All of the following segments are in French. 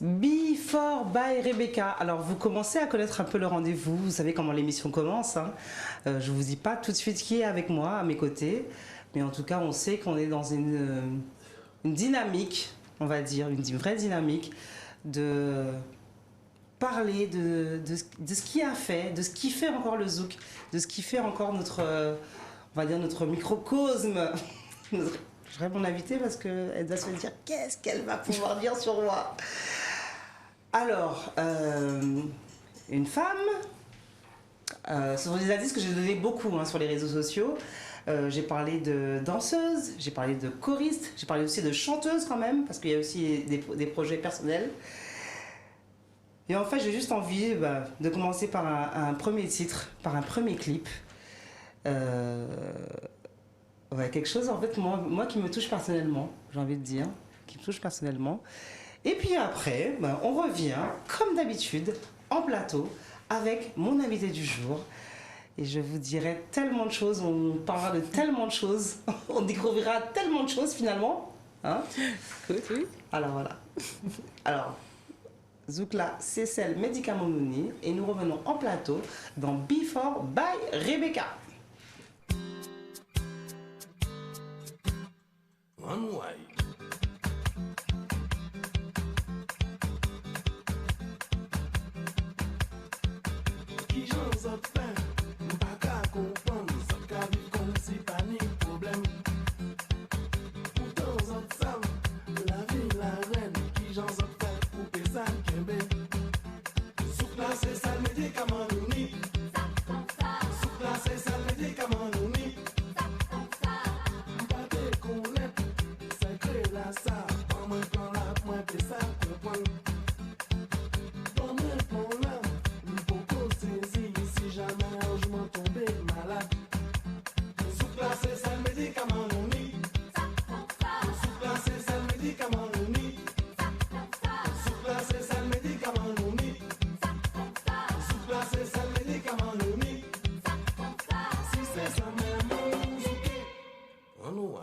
Before by Rebecca. Alors vous commencez à connaître un peu le rendez-vous, vous savez comment l'émission commence. Hein. Je vous dis pas tout de suite qui est avec moi, à mes côtés, mais en tout cas on sait qu'on est dans une dynamique, on va dire, une vraie dynamique de parler de ce qui a fait, de ce qui fait encore le zouk, de ce qui fait encore notre, on va dire notre microcosme. Je serai mon invitée parce qu'elle doit se dire qu'est-ce qu'elle va pouvoir dire sur moi. Alors, une femme, ce sont des indices que j'ai donné beaucoup sur les réseaux sociaux. J'ai parlé de danseuse, j'ai parlé de choriste, j'ai parlé aussi de chanteuse quand même, parce qu'il y a aussi des projets personnels. Et en fait, j'ai juste envie de commencer par un premier titre, par un premier clip. Ouais, quelque chose en fait, moi qui me touche personnellement, j'ai envie de dire, qui me touche personnellement. Et puis après, on revient, comme d'habitude, en plateau, avec mon invité du jour. Et je vous dirai tellement de choses, on parlera de tellement de choses, on découvrira tellement de choses finalement. Hein? Oui. Alors voilà. Alors, Zoukla, Cécile Médicament-Nouni, et nous revenons en plateau dans Before by Rebecca. One way. Qui j'en ai fait, pas qu'à comprendre, ça qu'à vivre comme si pas ni problème. Pourtant, on s'en la vie, la reine, qui j'en ai fait, couper ça, kembe. Sous place, c'est ça, le médicament, nous ni. Sous place, c'est ça, le médicament, nous ni. Ça, pas moins plan là, moins pé ça, comprendre. Dans mes plans là, beaucoup saisi, si jamais je m'en tombais malade. Sous place, c'est ça le médicament, non ni. Sous place, c'est ça le médicament, non ni. Sous place, c'est ça le médicament, non ni. Sous place, c'est ça le médicament, non ni. Si c'est ça même, on nous ouais.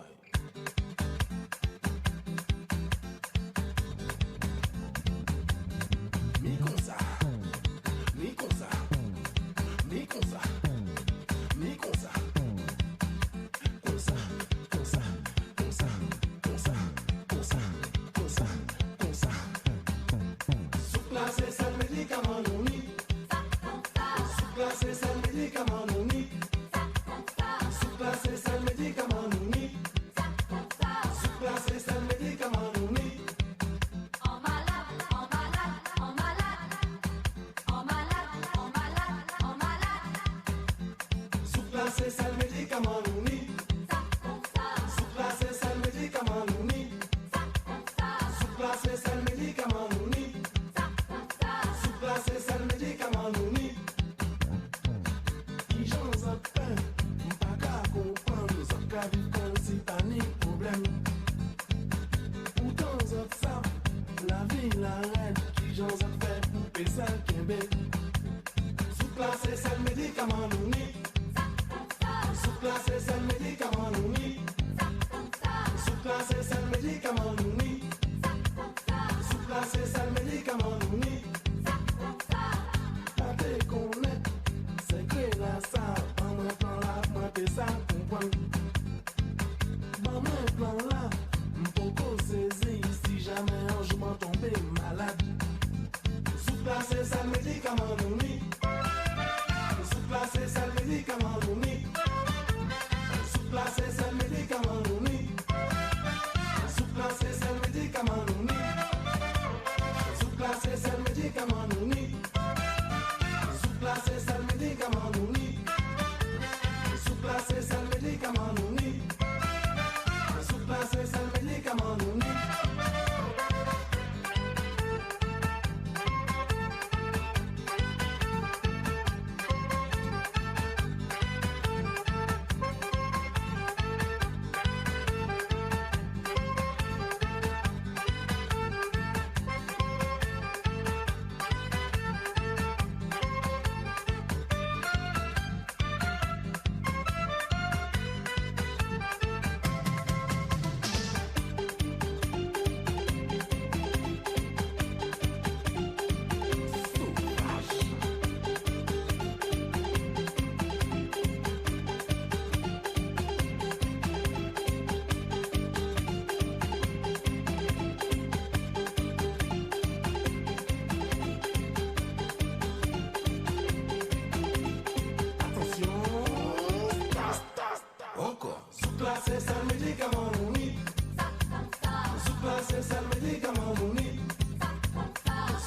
c'est ça le médicament nouni.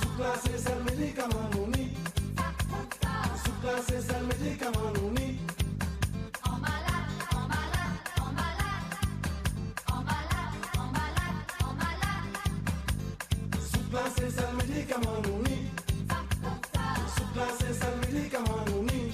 Zoukla c'est ça le médicament nouni. Zoukla c'est ça le médicament nouni. En malade, en malade, en malade. En malade, en malade, en malade. Zoukla c'est ça le médicament nouni. Zoukla c'est ça le médicament nouni.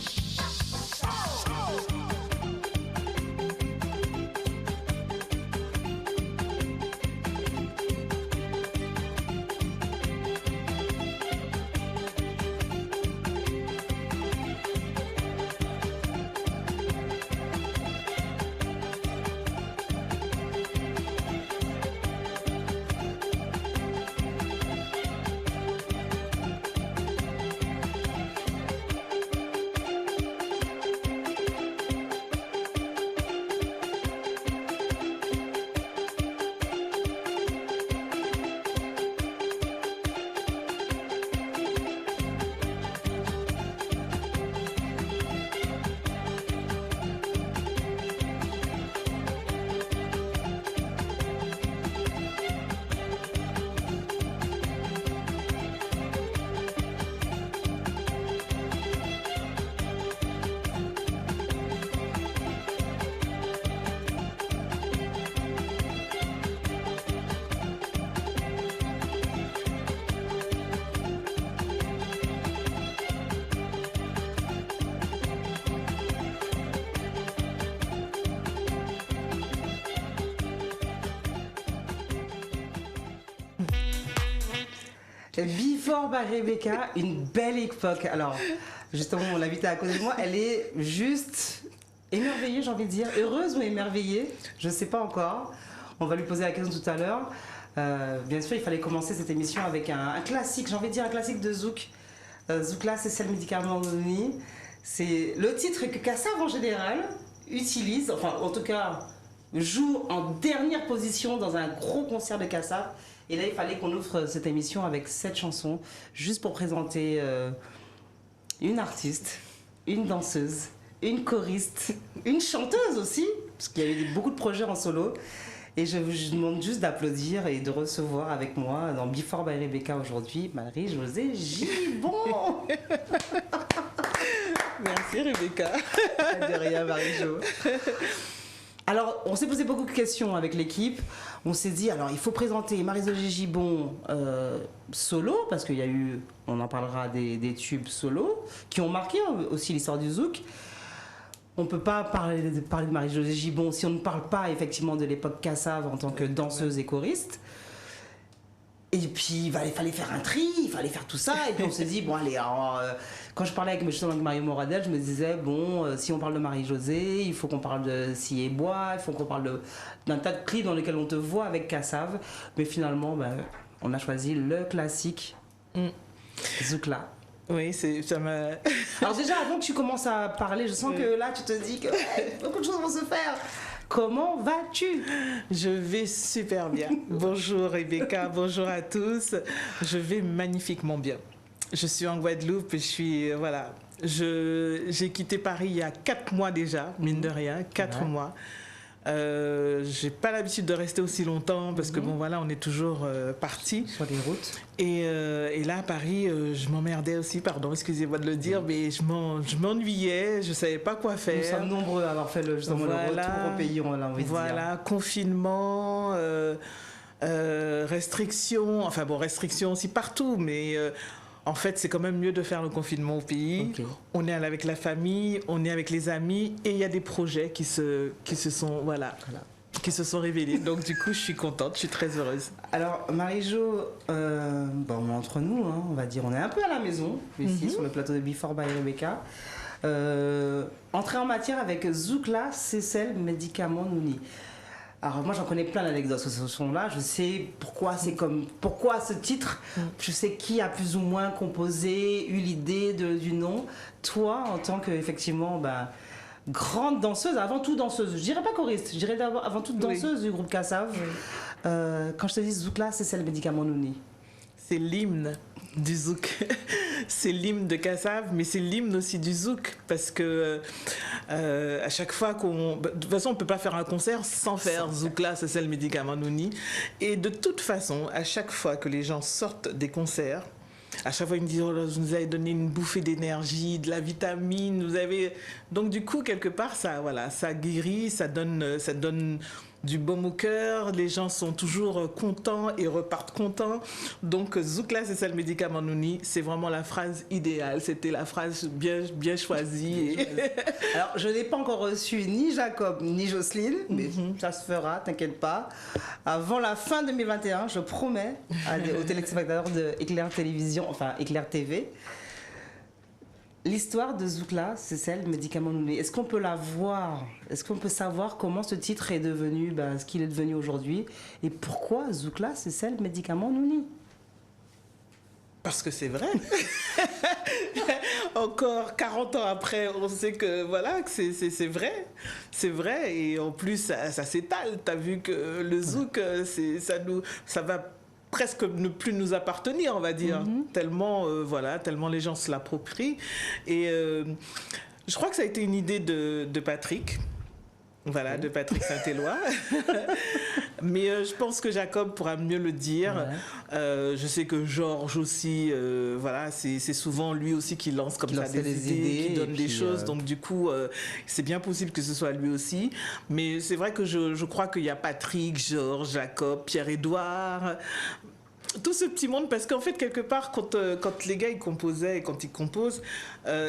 Before by Rebecca, une belle époque. Alors, justement, mon invitée à côté de moi, elle est juste émerveillée, j'ai envie de dire. Heureuse ou émerveillée, je ne sais pas encore. On va lui poser la question tout à l'heure. Bien sûr, il fallait commencer cette émission avec un classique, j'ai envie de dire un classique de Zouk. Zoukla, c'est le médicament nouni. C'est le titre que Kassav en général utilise, enfin en tout cas joue en dernière position dans un gros concert de Kassav. Et là, il fallait qu'on ouvre cette émission avec cette chanson, juste pour présenter une artiste, une danseuse, une choriste, une chanteuse aussi, parce qu'il y avait beaucoup de projets en solo. Et je vous demande juste d'applaudir et de recevoir avec moi dans Before by Rebecca aujourd'hui, Marie-Josée Gibon. Merci Rebecca. De rien, Marie-Jo. Alors, on s'est posé beaucoup de questions avec l'équipe. On s'est dit, alors, il faut présenter Marie-Josée Gibon solo, parce qu'il y a eu, on en parlera, des tubes solo, qui ont marqué aussi l'histoire du Zouk. On ne peut pas parler de Marie-Josée Gibon si on ne parle pas effectivement de l'époque Kassav en tant que danseuse et choriste. Et puis, il fallait faire un tri, il fallait faire tout ça. Et puis, on s'est dit, bon, allez, alors, quand je parlais justement avec Mario Moradel, je me disais, bon, si on parle de Marie-Josée, il faut qu'on parle de Scie et Bois, il faut qu'on parle d'un tas de clips dans lesquels on te voit avec Kassav. Mais finalement, on a choisi le classique, Zoukla. Oui, ça m'a... Alors déjà, avant que tu commences à parler, je sens que là, tu te dis que beaucoup de choses vont se faire. Comment vas-tu? Je vais super bien. Bonjour Rebecca, bonjour à tous. Je vais magnifiquement bien. Je suis en Guadeloupe, voilà. J'ai quitté Paris il y a 4 mois déjà, mine de rien, 4 mois. J'ai pas l'habitude de rester aussi longtemps parce que bon voilà, on est toujours parti sur les routes. Et là à Paris, je m'emmerdais aussi, pardon, excusez-moi de le dire, mais je m'ennuyais, je savais pas quoi faire. Nous sommes nombreux à avoir fait le retour au pays, on a envie de dire. Voilà, confinement, restrictions, enfin bon, restrictions aussi partout, mais en fait, c'est quand même mieux de faire le confinement au pays. Okay. On est avec la famille, on est avec les amis, et il y a des projets qui se sont révélés. Donc du coup, je suis contente, je suis très heureuse. Alors, Marie-Jo, entre nous, hein, on va dire, on est un peu à la maison, ici, sur le plateau de Before by Rebecca. Entrée en matière avec Zoukla, Cécile, médicament nouni. Alors moi j'en connais plein d'anecdotes sur ce son-là, je sais pourquoi ce titre, je sais qui a plus ou moins composé, eu l'idée du nom. Toi, en tant que effectivement grande danseuse, avant tout danseuse, je dirais pas choriste, je dirais avant tout danseuse du groupe Kassav. Quand je te dis Zoukla, c'est le médicament nouni. C'est l'hymne du Zouk. c'est l'hymne de Kassav, mais c'est l'hymne aussi du zouk, parce que à chaque fois de toute façon, on ne peut pas faire un concert sans faire Zoukla, c'est le médicament Nouni. Et de toute façon, à chaque fois que les gens sortent des concerts, à chaque fois, ils me disent, oh là, vous nous avez donné une bouffée d'énergie, de la vitamine, vous avez... Donc, du coup, quelque part, ça guérit, ça donne du baume au cœur, les gens sont toujours contents et repartent contents. Donc, Zoukla, c'est ça le médicament Nouni, c'est vraiment la phrase idéale, c'était la phrase bien choisie. Alors, je n'ai pas encore reçu ni Jacob ni Jocelyne, mais ça se fera, t'inquiète pas. Avant la fin 2021, je promets aux téléspectateurs de Éclair Télévision, enfin Éclair TV, l'histoire de Zoukla, c'est celle médicament Nouni. Est-ce qu'on peut la voir? Est-ce qu'on peut savoir comment ce titre est devenu ce qu'il est devenu aujourd'hui? Et pourquoi Zoukla, c'est celle médicament Nouni? Parce que c'est vrai. Encore 40 ans après, on sait que voilà, que c'est vrai. C'est vrai. Et en plus, ça s'étale. Tu as vu que le zouk, ça va presque ne plus nous appartenir, on va dire. Tellement, tellement les gens se l'approprient. Et je crois que ça a été une idée de Patrick. Voilà, de Patrick Saint-Éloi. Mais je pense que Jacob pourra mieux le dire. Ouais. Je sais que Georges aussi, c'est souvent lui aussi qui lance comme ça des idées, qui donne des choses. Donc du coup, c'est bien possible que ce soit lui aussi. Mais c'est vrai que je crois qu'il y a Patrick, Georges, Jacob, Pierre-Édouard... Tout ce petit monde, parce qu'en fait, quelque part, quand les gars ils composaient et quand ils composent,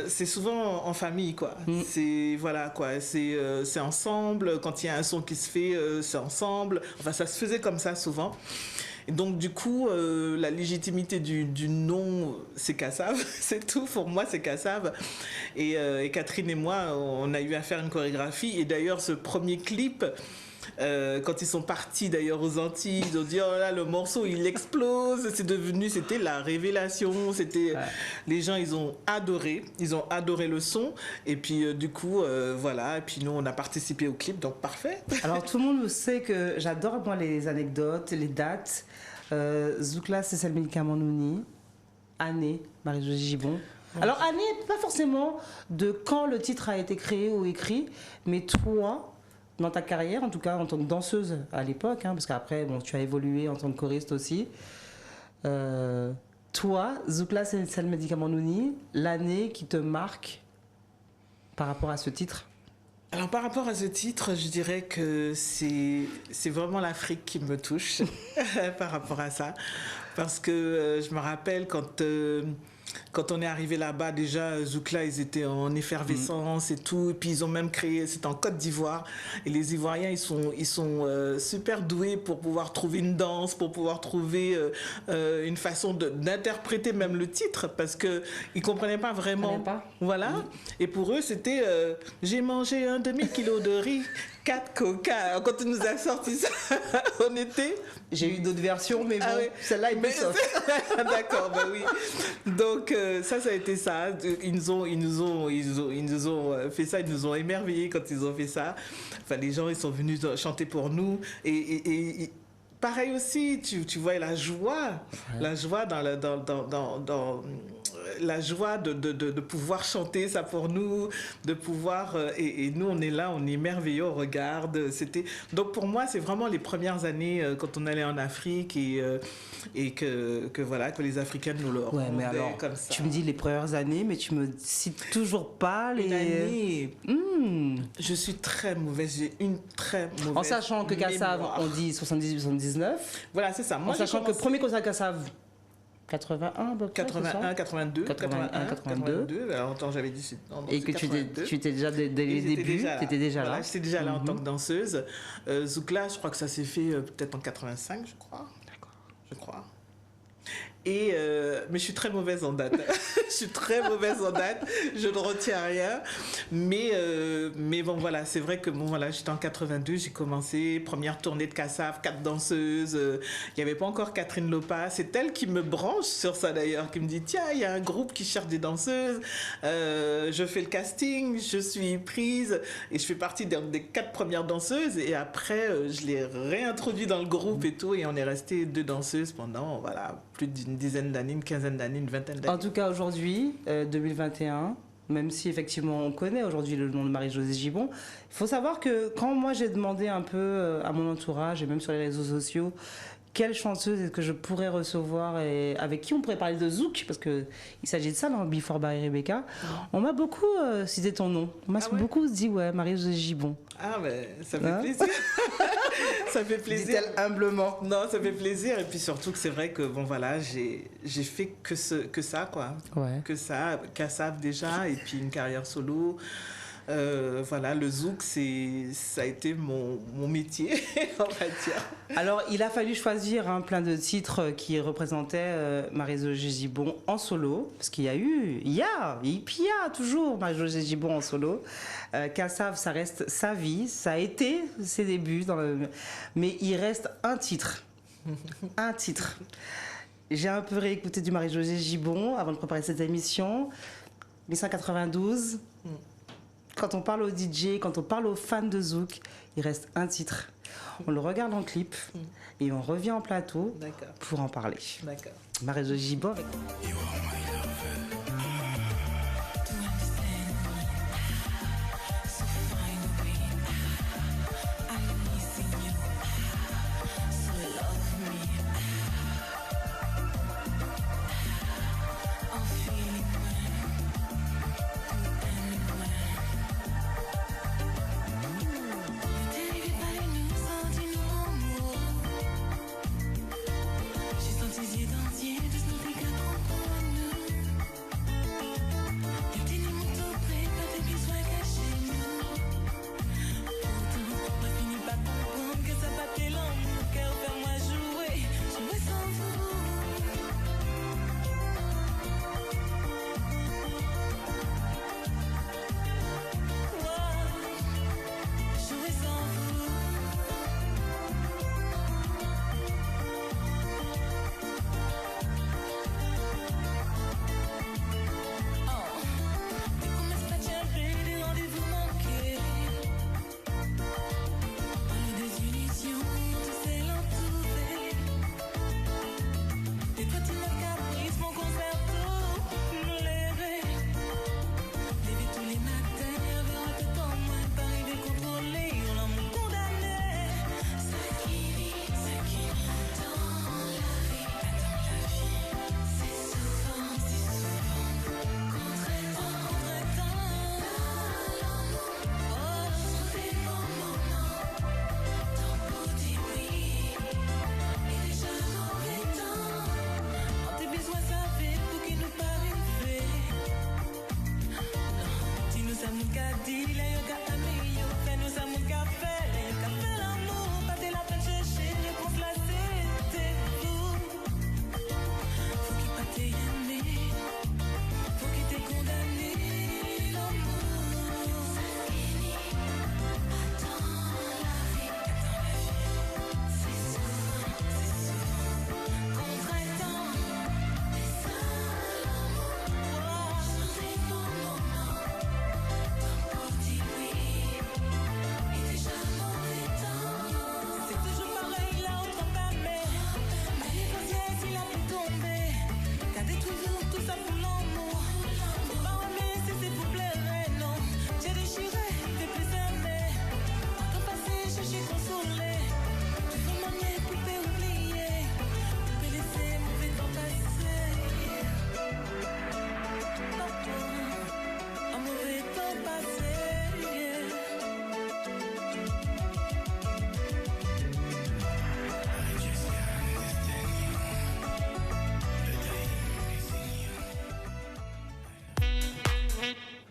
c'est souvent en famille, quoi. C'est, voilà, quoi. C'est ensemble. Quand il y a un son qui se fait, c'est ensemble. Enfin, ça se faisait comme ça, souvent. Et donc, du coup, la légitimité du nom, c'est Kassav. C'est tout. Pour moi, c'est Kassav. Et Catherine et moi, on a eu à faire une chorégraphie. Et d'ailleurs, ce premier clip... quand ils sont partis d'ailleurs aux Antilles, ils ont dit oh là le morceau il explose, c'était la révélation, les gens ils ont adoré le son et puis du coup et puis nous on a participé au clip, donc parfait. Alors tout le monde sait que j'adore moi les anecdotes, les dates. Zoukla c'est le médicament Nouni, année Marie-Josée Gibon. Alors année pas forcément de quand le titre a été créé ou écrit, mais toi dans ta carrière, en tout cas en tant que danseuse à l'époque, parce qu'après, tu as évolué en tant que choriste aussi. Toi, Zoukla, c'est le médicament Nouni, l'année qui te marque par rapport à ce titre? Alors par rapport à ce titre, je dirais que c'est vraiment l'Afrique qui me touche par rapport à ça. Parce que je me rappelle quand on est arrivé là-bas, déjà, Zoukla, ils étaient en effervescence et tout. Et puis, ils ont même créé, c'était en Côte d'Ivoire. Et les Ivoiriens, ils sont super doués pour pouvoir trouver une danse, pour pouvoir trouver une façon d'interpréter même le titre. Parce qu'ils ne comprenaient pas vraiment. Voilà. Et pour eux, c'était j'ai mangé un demi-kilo de riz, 4 coca. Alors, quand tu nous as sorti ça, on était... J'ai eu d'autres versions, mais bon, celle-là est plus soft. D'accord, ben oui. Donc, ça a été ça. Ils nous ont fait ça, ils nous ont émerveillés quand ils ont fait ça. Enfin, les gens, ils sont venus chanter pour nous. Et pareil aussi, tu vois la joie la joie de pouvoir chanter ça pour nous, de pouvoir et nous on est là, on est merveilleux, on regarde. Donc pour moi c'est vraiment les premières années quand on allait en Afrique et que les Africaines nous le rendaient mais alors, comme ça. Tu me dis les premières années, mais tu me cites toujours pas les années. Je suis très mauvaise, j'ai une très mauvaise en sachant que Kassav, on dit 78-79. Voilà, c'est ça. Moi, en sachant que le premier concert Kassav 81, 82. Alors, attends, j'avais dit... Et que tu étais déjà dès les débuts, tu étais déjà là. J'étais déjà là en tant que danseuse. Zoukla, je crois que ça s'est fait peut-être en 85, je crois. D'accord. Je crois. Mais je suis très mauvaise en date. Je ne retiens rien. Mais bon, voilà, c'est vrai que j'étais en 82, j'ai commencé, première tournée de Kassav, 4 danseuses. Il n'y avait pas encore Catherine Lopa. C'est elle qui me branche sur ça d'ailleurs, qui me dit tiens, il y a un groupe qui cherche des danseuses. Je fais le casting, je suis prise et je fais partie des 4 premières danseuses. Et après, je l'ai réintroduit dans le groupe et tout. Et on est resté 2 danseuses pendant plus d'1 une dizaine d'années, une quinzaine d'années, une vingtaine En d'années. tout cas, aujourd'hui, 2021, même si effectivement on connaît aujourd'hui le nom de Marie-Josée Gibbon, il faut savoir que quand moi j'ai demandé un peu à mon entourage et même sur les réseaux sociaux quelle chanteuse est-ce que je pourrais recevoir et avec qui on pourrait parler de Zouk, parce qu'il s'agit de ça dans Before by Rebecca, on m'a beaucoup cité ton nom. On m'a Ah ouais beaucoup dit, ouais, Marie-Josée Gibbon. Ah, mais ça fait Hein plaisir. Ça fait plaisir. Dit-elle humblement. Non, ça fait plaisir. Et puis surtout que c'est vrai que, bon, voilà, j'ai fait que ça, quoi. Ouais. Que ça, Kassav déjà, et puis une carrière solo. Voilà, le zouk, ça a été mon métier, on va dire. Alors, il a fallu choisir plein de titres qui représentaient Marie-Josée Gibbon en solo, parce qu'il y a eu, il y a toujours Marie-Josée Gibbon en solo. Kassav, ça reste sa vie, ça a été ses débuts, mais il reste un titre. Un titre. J'ai un peu réécouté du Marie-Josée Gibbon avant de préparer cette émission. 1992. Quand on parle aux DJ, quand on parle aux fans de Zouk, il reste un titre. On le regarde en clip et on revient en plateau D'accord, pour en parler. d'accord. Marie-Josée Gibbon avec... J'ai senti les dentiers de ce mauvais gars.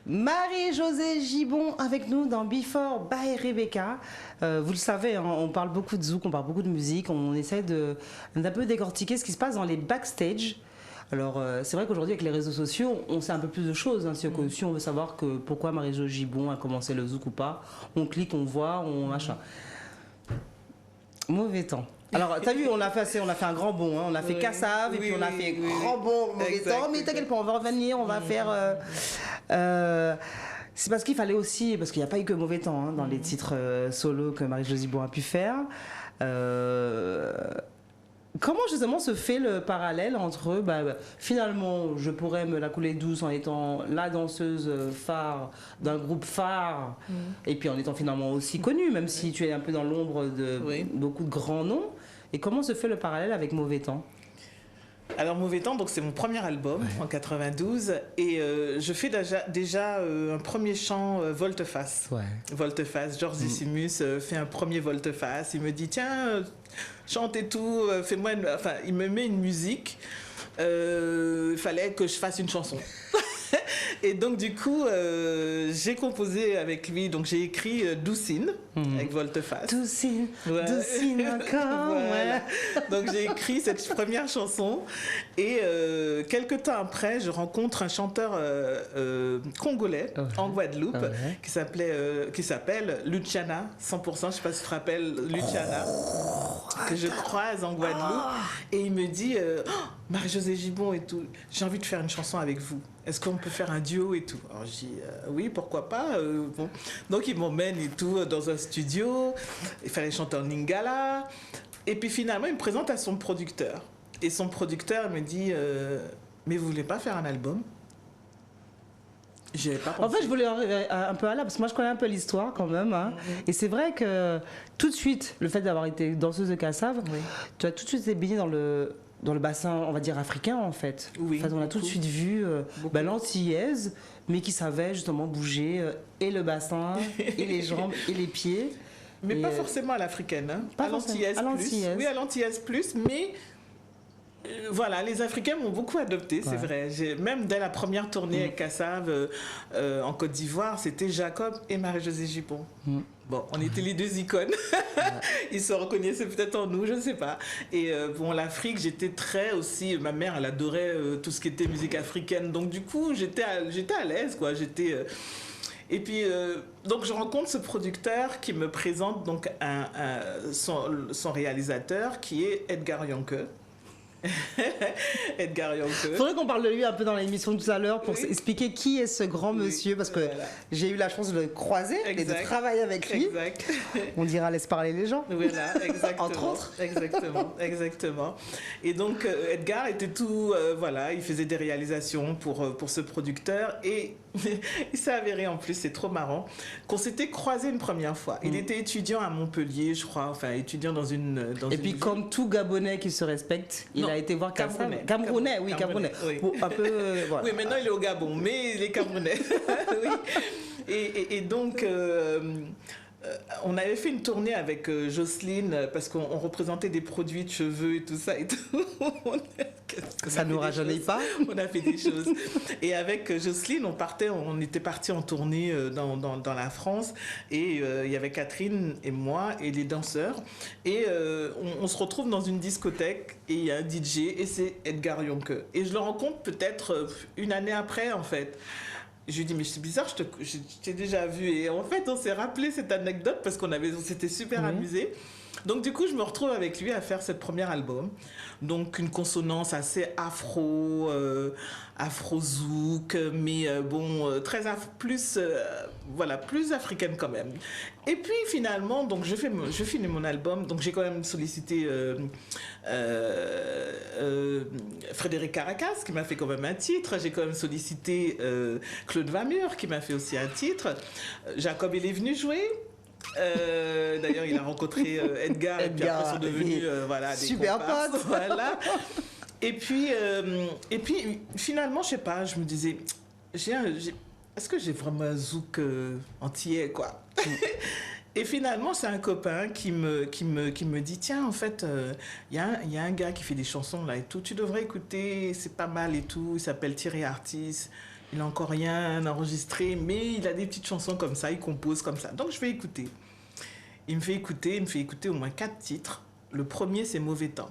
Marie-Josée Gibbon avec nous dans Before by Rebecca. Vous le savez, hein, on parle beaucoup de zouk, on parle beaucoup de musique, on essaie d'un peu décortiquer ce qui se passe dans les backstage. Alors, c'est vrai qu'aujourd'hui, avec les réseaux sociaux, on sait un peu plus de choses. Hein. Si on veut savoir pourquoi Marie-Josée Gibbon a commencé le zouk ou pas, on clique, on voit, on machin. Mauvais temps. Alors, t'as vu, on a fait un grand bond. Hein. On a fait Kassav, et puis on a fait grand bond, mauvais temps. Mais t'inquiète pas, on va revenir, on va faire... c'est parce qu'il fallait aussi... Parce qu'il n'y a pas eu que mauvais temps hein, dans les titres solo que Marie-Josée Gibbon a pu faire. Comment justement se fait le parallèle entre finalement je pourrais me la couler douce en étant la danseuse phare d'un groupe phare et puis en étant finalement aussi connue, même si tu es un peu dans l'ombre de Oui. beaucoup de grands noms, et comment se fait le parallèle avec Mauvais Temps? Alors Mauvais Temps, donc c'est mon premier album en 92 et je fais déjà un premier chant volte-face. Ouais. Volte-face, Georges Decimus fait un premier volte-face. Il me dit tiens, chante et tout, fais-moi enfin il me met une musique. Il fallait que je fasse une chanson. Et donc du coup j'ai composé avec lui, donc j'ai écrit Doucine avec volte-face. Doucine, Ouais. Doucine encore. Voilà. Ouais. Donc j'ai écrit cette première chanson et quelques temps après, je rencontre un chanteur congolais en Guadeloupe Ouais. qui s'appelle Luciana 100%. Je sais pas si tu te rappelles Luciana que je croise en Guadeloupe et il me dit Oh, Marie-Josée Gibon et tout, j'ai envie de faire une chanson avec vous. Est-ce qu'on peut faire un duo et tout? Alors je dis oui, pourquoi pas. Bon. Donc il m'emmène et tout dans un studio. Il fallait chanter en lingala. Et puis finalement, il me présente à son producteur. Et son producteur me dit mais vous voulez pas faire un album? J'y avais pas pensé. En fait, je voulais arriver un peu à là, parce que moi, je connais un peu l'histoire quand même. Hein. Et c'est vrai que tout de suite, le fait d'avoir été danseuse de Kassav, Oui. tu as tout de suite été baignée dans le bassin, on va dire, africain, en fait. Oui, En fait, on a tout de beaucoup. suite vu Beaucoup. l'antillaise, mais qui savait justement bouger et le bassin, et les jambes, et les pieds. Mais Et, pas forcément à l'africaine, hein. pas À l'antillaise forcément. À plus. l'antillaise. Oui, à l'antillaise plus, mais voilà, les Africains m'ont beaucoup adopté, c'est Ouais. vrai. Même dès la première tournée avec Kassav en Côte d'Ivoire, c'était Jacob et Marie-Josée Gibon. Bon, on était les deux icônes. Ils se reconnaissaient peut-être en nous, je ne sais pas. Et bon, l'Afrique, j'étais très aussi... Ma mère, elle adorait tout ce qui était musique africaine. Donc du coup, j'étais à l'aise, quoi. Et puis, donc je rencontre ce producteur qui me présente donc son réalisateur, qui est Edgar Yonke. Edgar Yonke. Faudrait qu'on parle de lui un peu dans l'émission tout à l'heure pour Oui. expliquer qui est ce grand Oui, monsieur, parce que voilà. j'ai eu la chance de le croiser et de Exact. travailler avec lui. Exact. On dira laisse parler les gens. Voilà, exactement. Entre autres. Exactement. Et donc, Edgar était tout... voilà, il faisait des réalisations pour ce producteur. Et il s'est avéré, en plus, c'est trop marrant, qu'on s'était croisés une première fois. Il était étudiant à Montpellier, je crois. Enfin, étudiant dans une... Et puis, comme tout Gabonais qui se respecte, il Non, a été voir Kassav. Camerounais. Camerounais, oui, Camerounais, Camerounais. oui. Bon, un peu, voilà. Oui, maintenant il est au Gabon, mais il est camerounais. Oui. Et donc, on avait fait une tournée avec Jocelyne parce qu'on représentait des produits de cheveux et tout ça et tout. Ça nous rajeunit pas. On a fait des choses. Et avec Jocelyne, on était partis en tournée dans la France et il y avait Catherine et moi et les danseurs. Et on se retrouve dans une discothèque et il y a un DJ et c'est Edgar Yonke. Et je le rencontre peut-être une année après en fait. Je lui dis mais c'est bizarre, je t'ai déjà vu. Et en fait, on s'est rappelé cette anecdote parce on s'était super amusés. Donc du coup, je me retrouve avec lui à faire ce premier album. Donc une consonance assez afro-zouk, mais très plus africaine quand même. Et puis finalement, donc je finis mon album. Donc j'ai quand même sollicité Frédéric Caracas qui m'a fait quand même un titre. J'ai quand même sollicité Claude Vamur qui m'a fait aussi un titre. Jacob, il est venu jouer. D'ailleurs, il a rencontré Edgar et puis après ils sont devenus des super comparses, potes. voilà. Et puis finalement, je sais pas, je me disais, est-ce que j'ai vraiment un zouk antillais quoi? Et finalement, c'est un copain qui me dit tiens, en fait, il y a un gars qui fait des chansons là et tout, tu devrais écouter, c'est pas mal et tout. Il s'appelle Thierry Artis. Il n'a encore rien enregistré, mais il a des petites chansons comme ça, il compose comme ça. Donc je vais écouter. Il me fait écouter au moins 4 titres. Le premier, c'est Mauvais Temps.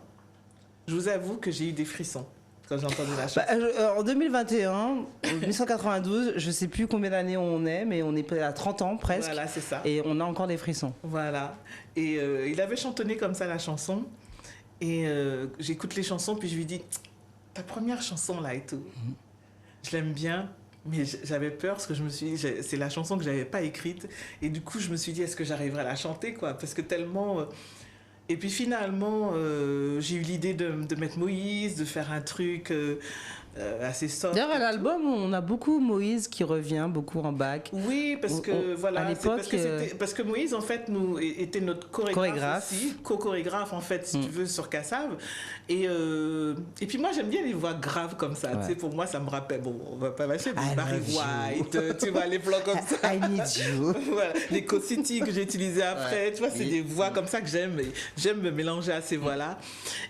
Je vous avoue que j'ai eu des frissons quand j'ai entendu la chanson. En 2021, en 1992, je sais plus combien d'années on est, mais on est à 30 ans presque. Voilà, c'est ça. Et on a encore des frissons. Voilà. Et il avait chantonné comme ça la chanson. Et j'écoute les chansons, puis je lui dis, ta première chanson là et tout. Je l'aime bien, mais j'avais peur parce que je me suis dit, c'est la chanson que j'avais pas écrite. Et du coup, je me suis dit, est-ce que j'arriverai à la chanter, quoi? Parce que tellement... Et puis finalement, j'ai eu l'idée de mettre Moïse, de faire un truc assez soft. D'ailleurs, à l'album, on a beaucoup Moïse qui revient, beaucoup en back. Oui, parce que voilà, à c'est l'époque, parce que Moïse en fait était notre chorégraphe aussi, co-chorégraphe en fait, si tu veux, sur Kassav. Et puis moi j'aime bien les voix graves comme ça. Tu sais, pour moi ça me rappelle, bon, on va pas mâcher, mais I Barry love you. White, tu vois les plans comme ça. I need you. Voilà, les co-city que j'ai utilisés après, tu vois, c'est des voix comme ça que j'aime me mélanger à ces voix-là.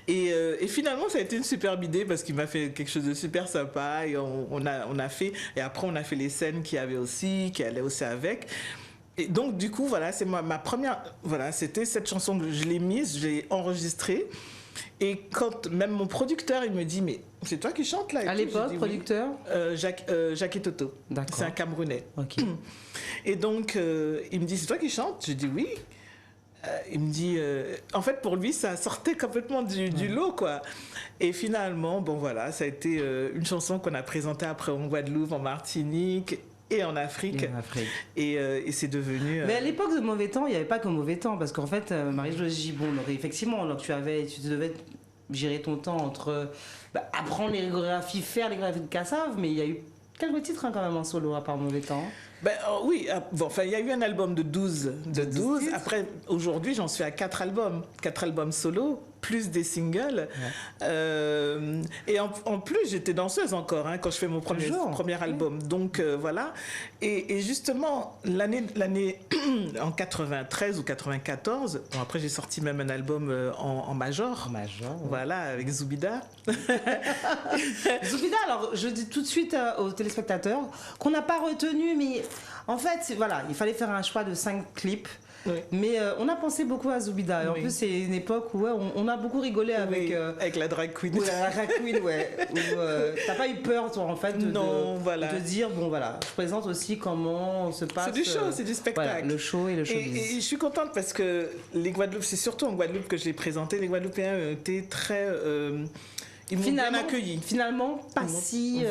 Et finalement ça a été une superbe idée parce qu'il m'a fait quelque chose de super sympa et on a fait, et après on a fait les scènes qui allaient aussi avec. Et donc du coup voilà, c'est ma première, voilà, c'était cette chanson que je l'ai mise, je l'ai enregistrée. Et quand même mon producteur il me dit mais c'est toi qui chantes là et À tout. l'époque, J'ai dit, producteur oui. Jacques et Toto. D'accord. C'est un Camerounais. Ok. Et donc il me dit c'est toi qui chantes. Je dis oui. Il me dit, en fait, pour lui, ça sortait complètement du lot, quoi. Et finalement, bon, voilà, ça a été une chanson qu'on a présentée après en Guadeloupe, en Martinique et en Afrique. Et c'est devenu... Mais à l'époque de Mauvais Temps, il n'y avait pas que Mauvais Temps, parce qu'en fait, Marie-Jo Gibon, effectivement, alors tu devais gérer ton temps entre apprendre les chorégraphies, faire les chorégraphies de Kassav, mais il y a eu quelques titres quand même en solo, à part Mauvais Temps. Oui, bon, enfin, il y a eu un album de 12. Après, aujourd'hui, j'en suis à 4 albums. 4 albums solo, plus des singles. Ouais. Et en plus, j'étais danseuse encore quand je fais mon premier album. Donc, voilà. Et justement, l'année en 93 ou 94, bon, après, j'ai sorti même un album en major. En major, ouais. Voilà, avec Zoubida. Zoubida, alors, je dis tout de suite aux téléspectateurs qu'on n'a pas retenu, mais en fait, voilà, il fallait faire un choix de 5 clips. Oui. Mais on a pensé beaucoup à Zoubida. Et en plus, c'est une époque où on a beaucoup rigolé avec... avec la drag queen. Oui, la drag queen, ouais. T'as pas eu peur, toi, en fait, de dire, bon, voilà, je présente aussi comment se passe... C'est du show, c'est du spectacle. Voilà, le show et le showbiz. Et je suis contente parce que les Guadeloupe, c'est surtout en Guadeloupe que je l'ai présenté, les Guadeloupéens étaient très... ils m'ont bien accueilli. Finalement, pas si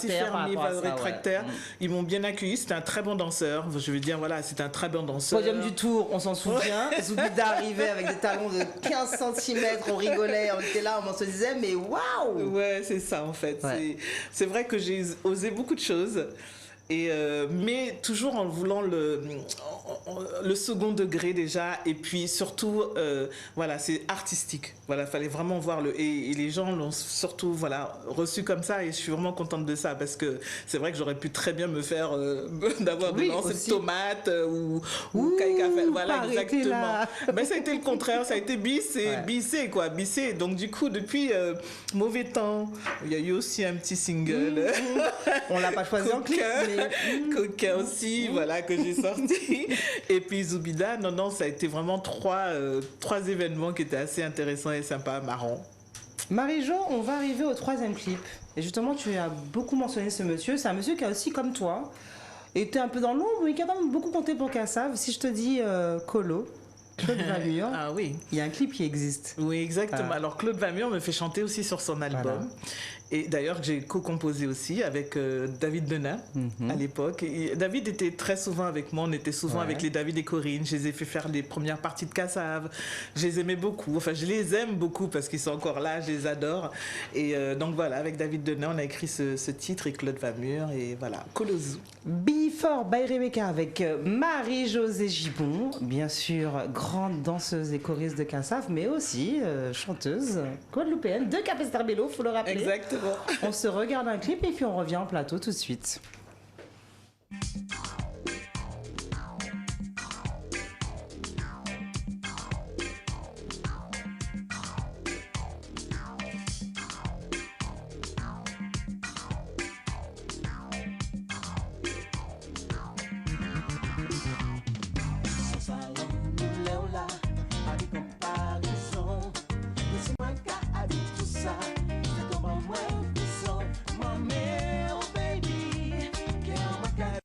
fermé, rétractaire. Ouais. Ils m'ont bien accueilli. C'était un très bon danseur. Je veux dire, voilà, c'était un très bon danseur. Podium du Tour, on s'en souvient. Zoubida arrivait avec des talons de 15 cm. On rigolait, on était là, on se disait, mais waouh! Ouais, c'est ça en fait. Ouais. C'est vrai que j'ai osé beaucoup de choses. Mais toujours en voulant le second degré déjà, et puis surtout voilà, c'est artistique, voilà, fallait vraiment voir et les gens l'ont surtout reçu comme ça, et je suis vraiment contente de ça parce que c'est vrai que j'aurais pu très bien me faire d'avoir des lancers de tomates ou caïcafé, voilà, exactement, mais ça a été le contraire, ça a été bissé, donc du coup depuis Mauvais Temps, il y a eu aussi un petit single, on l'a pas choisi en clip, Coquin aussi, voilà, que j'ai sorti. Et puis Zoubida, non, ça a été vraiment trois événements qui étaient assez intéressants et sympas, marrants. Marie-Jo, on va arriver au 3e clip. Et justement, tu as beaucoup mentionné ce monsieur. C'est un monsieur qui a aussi, comme toi, été un peu dans l'ombre, mais qui a quand même beaucoup compté pour Kassav. Si je te dis Colo, Claude Vamur, ah oui, il y a un clip qui existe. Oui, exactement. Alors Claude Vamur me fait chanter aussi sur son album. Voilà. Et d'ailleurs, j'ai co-composé aussi avec David Denain à l'époque. Et David était très souvent avec moi. On était souvent avec les David et Corinne. Je les ai fait faire les premières parties de Kassav. Je les aimais beaucoup. Enfin, je les aime beaucoup parce qu'ils sont encore là. Je les adore. Et donc voilà, avec David Denain, on a écrit ce titre et Claude Vamur. Et voilà, Colozo. Before by Rebecca avec Marie-Josée Gibon. Bien sûr, grande danseuse et choriste de Kassav, mais aussi chanteuse guadeloupéenne de Capesterre-Belle-Eau, faut le rappeler. Exactement. On se regarde un clip et puis on revient en plateau tout de suite. Mama, oh baby, que é uma cara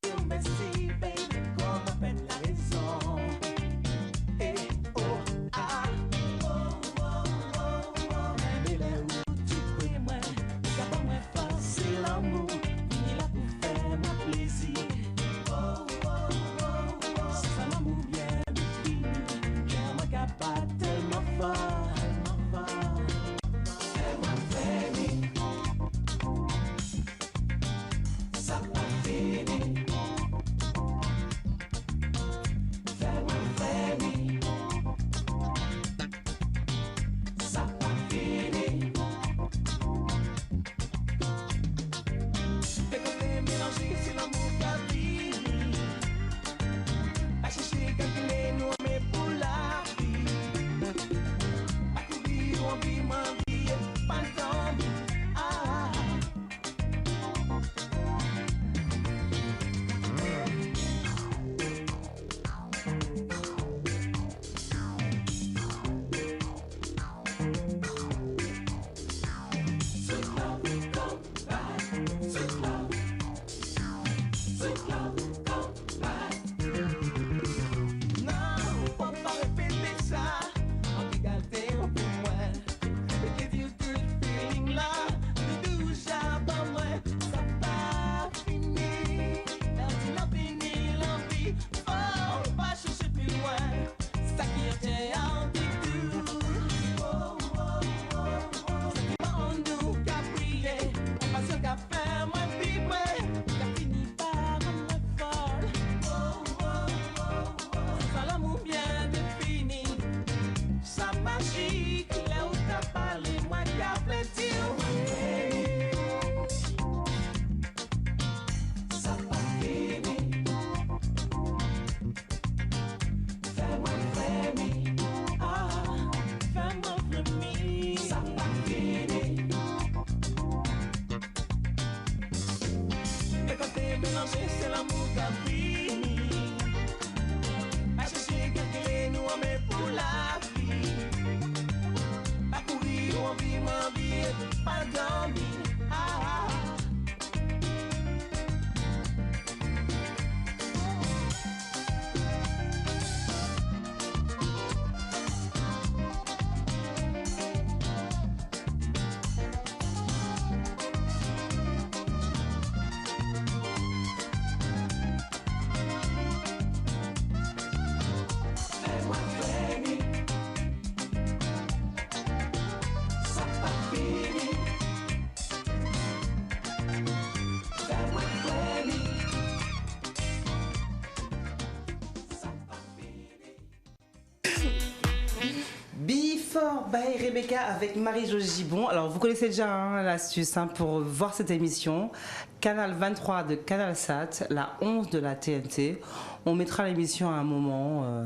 Before by Rebecca avec Marie-Jo Gibon. Alors vous connaissez déjà l'astuce pour voir cette émission. Canal 23 de CanalSat, la 11 de la TNT. On mettra l'émission à un moment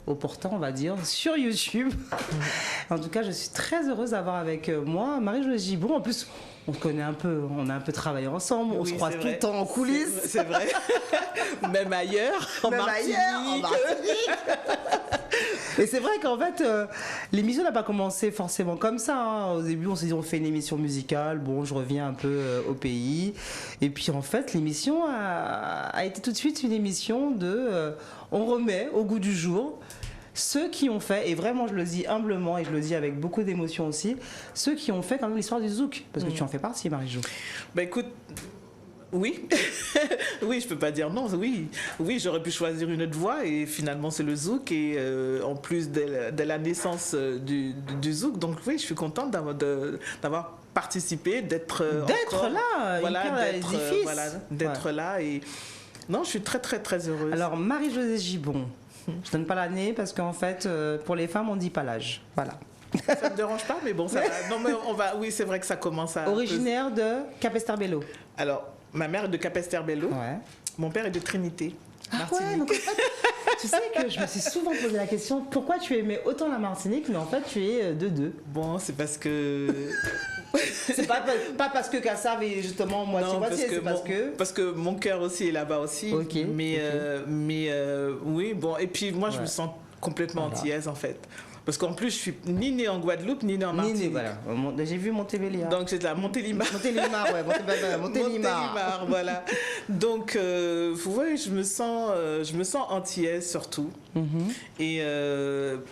opportun, on va dire, sur YouTube. En tout cas, je suis très heureuse d'avoir avec moi Marie-Jo Gibon. En plus, on se connaît un peu, on a un peu travaillé ensemble, on se croise tout le temps en coulisses. C'est vrai. Même ailleurs, en Martinique. Et c'est vrai qu'en fait, l'émission n'a pas commencé forcément comme ça. Au début, on s'est dit on fait une émission musicale. Bon, je reviens un peu au pays. Et puis en fait, l'émission a été tout de suite une émission de... on remet au goût du jour ceux qui ont fait, et vraiment je le dis humblement et je le dis avec beaucoup d'émotion aussi, ceux qui ont fait quand même l'histoire du zouk. Parce que tu en fais partie, Marie-Jo. Bah écoute... Oui, oui, je peux pas dire non. Oui, j'aurais pu choisir une autre voie et finalement c'est le zouk et en plus de la naissance du zouk. Donc oui, je suis contente d'avoir participé, d'être là, voilà, d'être ouais. là et non, je suis très très très heureuse. Alors Marie-Josée Gibon, je donne pas l'année parce qu'en fait pour les femmes on dit pas l'âge. Voilà. Ça me dérange pas, mais bon ça va. Non mais on va. Oui, c'est vrai que ça commence à. Originaire de Capesterre-Belle-Eau. Alors. Ma mère est de Capesterre-Belle-Eau. Ouais. Mon père est de Trinité. Martinique. Ouais, donc en fait, tu sais que je me suis souvent posé la question pourquoi tu aimais autant la Martinique, mais en fait tu es de deux. Bon, c'est parce que. C'est pas parce que Kassav est justement moitié-moitié, c'est parce que mon cœur aussi est là-bas aussi. Okay, mais oui, bon, et puis moi je me sens complètement antillaise en fait. Parce qu'en plus, je suis ni née en Guadeloupe, ni née en Martinique. Voilà. J'ai vu Montélimar. Donc, c'est là, Montélimar. Montélimar, voilà. Donc, vous voyez, je me sens antillaise surtout. Et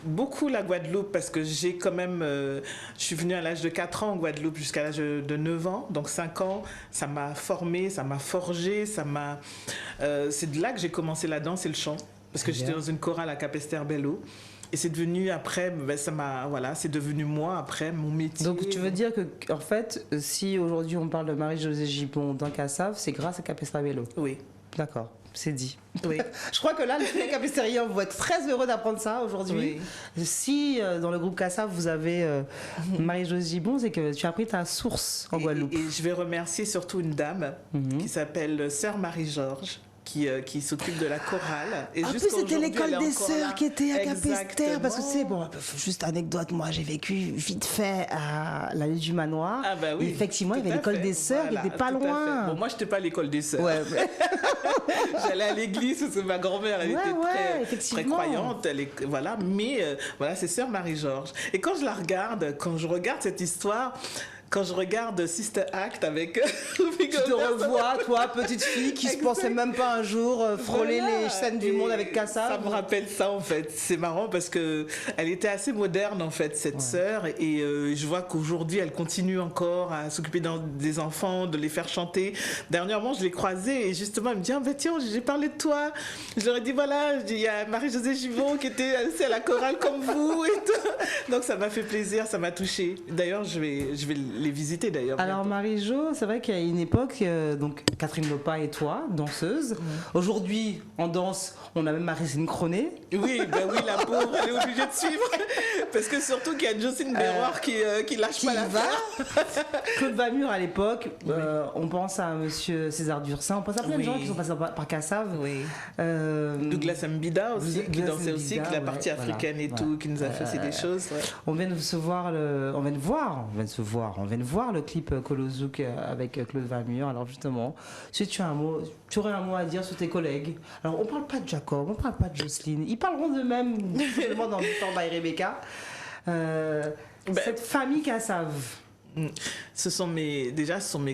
beaucoup la Guadeloupe, parce que j'ai quand même... je suis venue à l'âge de 4 ans en Guadeloupe jusqu'à l'âge de 9 ans. Donc, 5 ans, ça m'a formée, ça m'a forgée, c'est de là que j'ai commencé la danse et le chant. Parce que j'étais dans une chorale à Capesterre-Belle-Eau. Et c'est devenu après, ben, c'est devenu moi après, mon métier. Donc tu veux dire que, en fait, si aujourd'hui on parle de Marie-Josée Gibbon dans Cassave, c'est grâce à Capestrabello. Oui, D'accord, c'est dit. oui. Je crois que là, les capestériens vont être très heureux d'apprendre ça aujourd'hui. Si dans le groupe Cassave, vous avez Marie-Josée Gibbon, c'est que tu as pris ta source en Guadeloupe. Et je vais remercier surtout une dame Mhm. qui s'appelle Sœur Marie-Georges. Qui s'occupe de la chorale. Et En plus, jusqu'à c'était aujourd'hui, l'école elle est des encore sœurs là. qui était à Capesterre. Parce que c'est Exactement. bon, juste anecdote, moi j'ai vécu vite fait à la Lune du Manoir. Ah bah oui. Et effectivement, il y Tout avait à l'école fait. des sœurs Voilà, qui était pas tout à fait. loin. Bon, moi, je n'étais pas à l'école des sœurs. Ouais, J'allais à l'église parce que ma grand-mère, elle Ouais, était ouais, très effectivement. croyante. Voilà, mais voilà, c'est Sœur Marie-Georges. Et quand je la regarde, quand je regarde cette histoire, quand je regarde Sister Act avec tu te revois, toi, petite fille qui se pensait même pas un jour frôler Voilà. les scènes du Et monde avec Cassave. Ça me rappelle ça en fait. C'est marrant parce que elle était assez moderne en fait cette sœur et je vois qu'aujourd'hui elle continue encore à s'occuper des enfants, de les faire chanter. Dernièrement je l'ai croisée et justement elle me dit ah ben tiens j'ai parlé de toi. Je leur ai dit voilà il y a Marie-Josée Gibbon qui était aussi à la chorale comme vous et tout. Donc ça m'a fait plaisir, ça m'a touchée. D'ailleurs je vais les visiter d'ailleurs. Alors Marie-Jo, c'est vrai qu'il y a une époque, donc Catherine Lopa et toi, danseuse. Aujourd'hui, en danse, on a même Marie-Céline Cronet. Oui, ben oui, la pauvre, elle est obligée de suivre. Parce que surtout qu'il y a Jocelyne Béroir qui lâche Qui pas y la va. faire. Claude Vamur à l'époque, on pense à Monsieur César Dursin, on pense à plein de Oui. gens qui sont passés par Cassave. Oui. Euh, Douglas Mbida aussi, qui Douglas dansait aussi, Mbida, qui la ouais, partie voilà, africaine et voilà. tout, qui nous a fait aussi des choses. Ouais. On vient de voir le clip Kolozouk avec Claude Vamur. Alors justement, si tu aurais un mot à dire sur tes collègues. Alors on parle pas de Jacob, on parle pas de Jocelyne. Ils parleront d'eux-mêmes justement dans le temps by Rebecca. Cette famille Cassave. Ce sont mes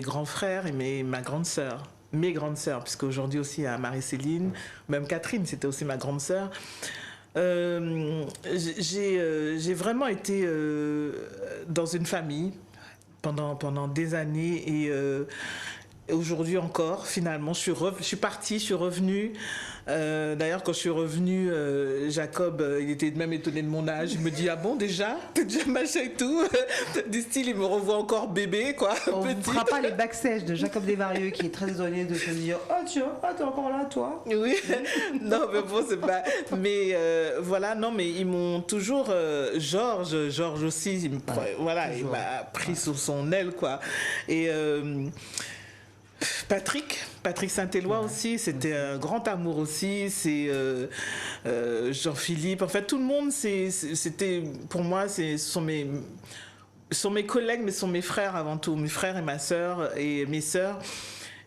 grands frères et ma grande sœur. Mes grandes sœurs, puisque aujourd'hui aussi il y a Marie-Céline, même Catherine, c'était aussi ma grande sœur. J'ai vraiment été dans une famille pendant des années et aujourd'hui encore, finalement, je suis partie, je suis revenue. D'ailleurs, quand je suis revenue, Jacob, il était même étonné de mon âge. Il me dit, ah bon, déjà machin et tout. Du style, il me revoit encore bébé, quoi. On ne petit. fera pas les backstage de Jacob Desvarieux qui est très étonné de se dire oh tiens, t'es encore là toi. Oui, non, mais bon, c'est pas. Mais voilà, non, mais ils m'ont toujours. Georges aussi, il m'a pris sous son aile, quoi. Et. Patrick Saint-Éloi aussi, c'était un grand amour aussi. C'est Jean-Philippe. En fait, tout le monde, c'était pour moi, ce sont mes collègues, mais ce sont mes frères avant tout, mes frères et ma sœur et mes sœurs.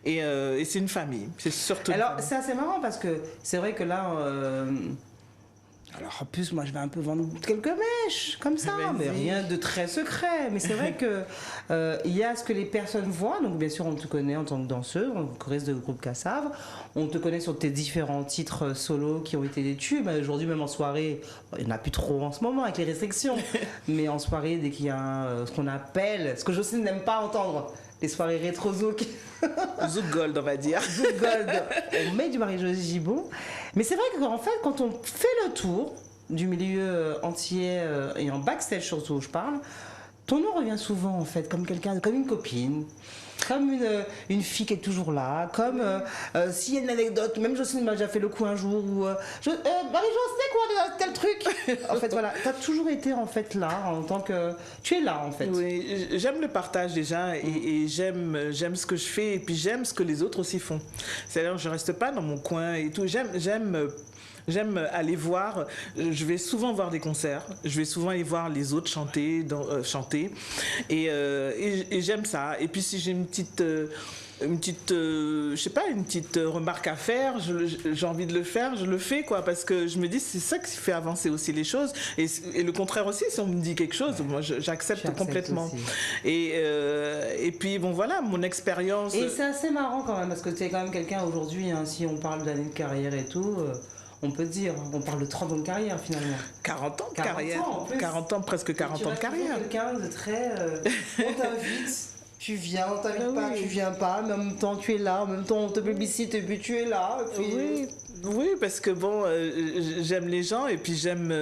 Et c'est une famille. C'est surtout. Alors c'est assez marrant parce que c'est vrai que là. Alors en plus moi je vais un peu vendre quelques mèches comme ça, mais rien de très secret. Mais c'est vrai que il y a ce que les personnes voient. Donc bien sûr on te connaît en tant que danseuse, en choriste de groupe Cassave. On te connaît sur tes différents titres solo qui ont été des tubes. Aujourd'hui même en soirée, il n'y en a plus trop en ce moment avec les restrictions. Mais en soirée dès qu'il y a ce qu'on appelle, ce que Jocelyne n'aime pas entendre, les soirées rétro zouk. Zouk Gold, on va dire. Zouk Gold, on met du Marie-Josée Gibbon. Mais c'est vrai qu'en fait, quand on fait le tour du milieu entier et en backstage surtout, je parle, ton nom revient souvent en fait, comme quelqu'un, comme une copine, comme une fille qui est toujours là, comme s'il y a une anecdote, même Jocelyne m'a déjà fait le coup un jour où Marie-Jo, c'est quoi tel truc. En fait voilà, t'as toujours été en fait là en tant que tu es là en fait. Oui, j'aime le partage déjà et j'aime ce que je fais et puis j'aime ce que les autres aussi font. C'est-à-dire je reste pas dans mon coin et tout. J'aime aller voir, je vais souvent voir des concerts, je vais souvent aller voir les autres chanter et j'aime ça. Et puis si j'ai une petite remarque à faire, j'ai envie de le faire, je le fais quoi, parce que je me dis c'est ça qui fait avancer aussi les choses et le contraire aussi, si on me dit quelque chose, moi j'accepte complètement. Et puis bon voilà, mon expérience. Et c'est assez marrant quand même parce que tu es quand même quelqu'un aujourd'hui, hein, si on parle d'années de carrière et tout. On peut dire, on parle de 30 ans de carrière finalement. 40 ans de 40 carrière. ans, en plus. 40 ans, presque 40 ans de carrière. Tu quelqu'un de très. On t'invite, tu viens, on t'invite pas, tu viens pas, mais en même temps tu es là, en même temps on te publicite et puis tu es là. Et puis... Oui, parce que bon, j'aime les gens et puis j'aime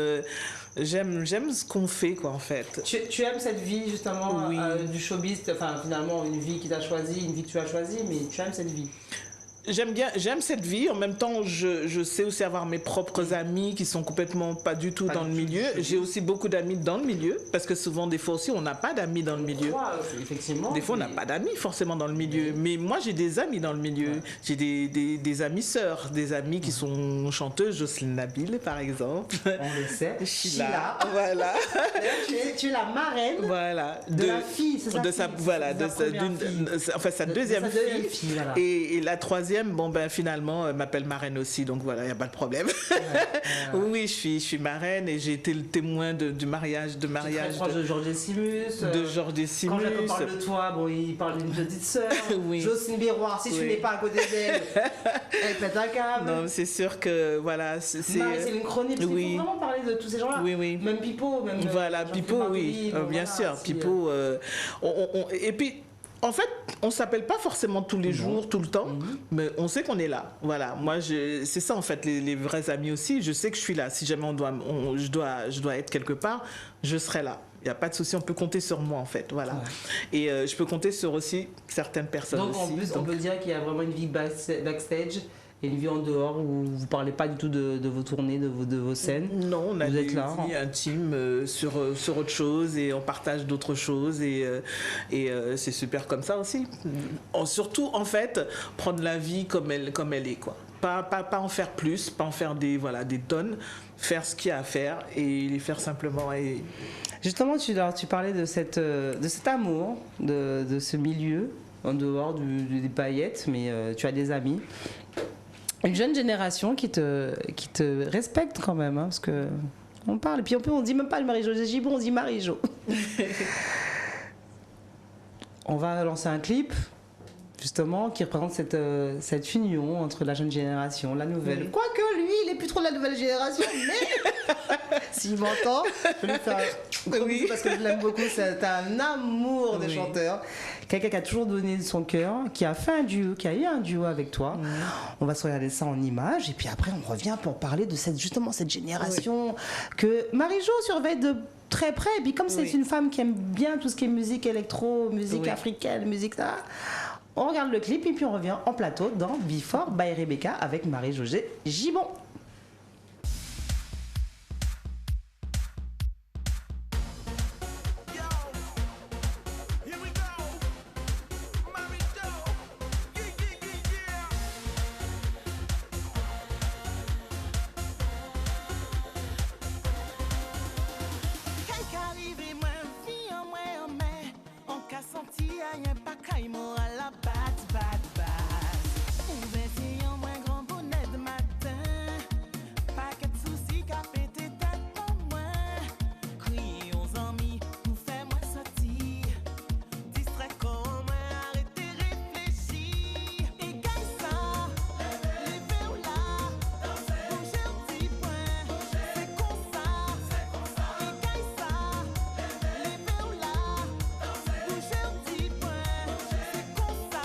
J'aime ce qu'on fait, quoi, en fait. Tu aimes cette vie justement Oui. du showbiz, enfin finalement une vie qui t'a choisi, une vie que tu as choisie, mais tu aimes cette vie. J'aime cette vie. En même temps, je sais aussi avoir mes propres amis qui sont complètement pas du tout Pas dans du le tout milieu. du showbiz. J'ai aussi beaucoup d'amis dans le milieu, parce que souvent, des fois aussi, on n'a pas d'amis dans le milieu. Effectivement. Des fois, on n'a mais- pas d'amis forcément dans le milieu. Mais moi, j'ai des amis dans le milieu. J'ai des amis sœurs, des amis qui sont chanteuses. Jocelyne Nabil, par exemple. On le sait. Sheila. Voilà. D'ailleurs, tu es la marraine Voilà. de la fille, c'est sa de sa, fille, voilà, c'est de sa sa, première d'une- fille. enfin, sa De deuxième sa deuxième fille. fille, voilà. Et la troisième, bon, ben, finalement, elle m'appelle marraine aussi. Donc voilà, il n'y a pas de problème. Oui, je suis marraine et j'ai été le témoin du mariage, Tu es très proche de Georges Simus. de Georges Décimus. Quand Jacob parle de toi, bon, il parle d'une petite sœur. Oui. Jocelyne Biroir, si tu Oui. n'es pas à côté d'elle, elle pète un câble. Non, c'est sûr que voilà, Marie-Céline Chronique, parce qu'il oui. faut vraiment parler de tous ces gens-là. Oui, oui. Même Pipo, même. Voilà, Jean-Philippe Pipo, Martelly, oui, bon, bien voilà, sûr, si, Pipo. Et puis, en fait, on s'appelle pas forcément tous les jours, tout le temps, mais on sait qu'on est là. Voilà, moi, c'est ça en fait, les vrais amis aussi. Je sais que je suis là. Si jamais je dois être quelque part, je serai là. Il n'y a pas de souci, on peut compter sur moi en fait, voilà. Et je peux compter sur aussi certaines personnes Donc aussi. en plus, on peut dire qu'il y a vraiment une vie backstage et une vie en dehors où vous parlez pas du tout de vos tournées, de vos scènes. Non, on a Vous des êtes là, vies intimes sur autre chose et on partage d'autres choses et c'est super comme ça aussi. Surtout, en fait, prendre la vie comme elle est, quoi. Pas en faire plus, pas en faire des tonnes, faire ce qu'il y a à faire et les faire simplement. Et... Justement, tu parlais de cet amour, de ce milieu, en dehors des paillettes, mais tu as des amis. Une jeune génération qui te respecte quand même, hein, parce que on parle, et puis on dit même pas le Marie-Jo Gibon, on dit Marie-Jo. On va lancer un clip, justement, qui représente cette union entre la jeune génération, la nouvelle. Oui. Quoique lui, il est plus trop de la nouvelle génération, mais s'il m'entend, je vais lui faire un gros bisou parce que je l'aime beaucoup. C'est un amour de Oui. chanteur. Quelqu'un qui a toujours donné de son cœur, qui a fait un duo, qui a eu un duo avec toi. On va se regarder ça en images et puis après on revient pour parler de cette génération que Marie-Jo surveille de très près. Et puis comme c'est Oui. une femme qui aime bien tout ce qui est musique électro, musique Oui. africaine, musique ça, on regarde le clip et puis on revient en plateau dans Before by Rebecca avec Marie-Jo Gibon. Here we go. Mommy Joe. Yeah. Kay ka rive mwen vi an mwen an men An ka senti a yen pa kay mo a la bat Ou bese yon mwen gran bonnet de matin Paket souci ka pete tet pou mwen Kriye yon zami pou fè mwen soti Distrait kon mwen arrete reflechi E kay sa, leve ou la Bouge un petit point, c'est comme ça E kay sa, leve ou la Bouge un petit point, c'est comme ça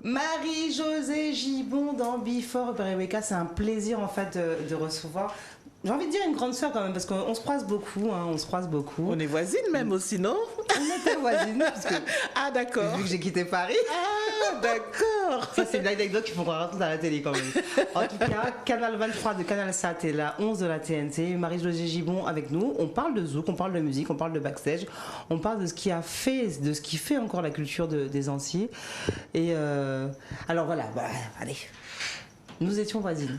Marie-Josée Gibon dans Before Rebecca, c'est un plaisir en fait de recevoir. J'ai envie de dire une grande sœur quand même parce qu'on se croise beaucoup, on se croise beaucoup. On est voisines même aussi, non? On était voisines parce que Ah, d'accord. vu que j'ai quitté Paris. Ah, d'accord. Ça, c'est une anecdote qu'il faut qu'on raconte à la télé quand même. En tout cas, Canal 23 de Canal Sat et la 11 de la TNT. Marie-Josée Gibon avec nous. On parle de zouk, on parle de musique, on parle de backstage. On parle de ce qui a fait, de ce qui fait encore la culture des Antilles. Et alors voilà, allez. Nous étions voisines.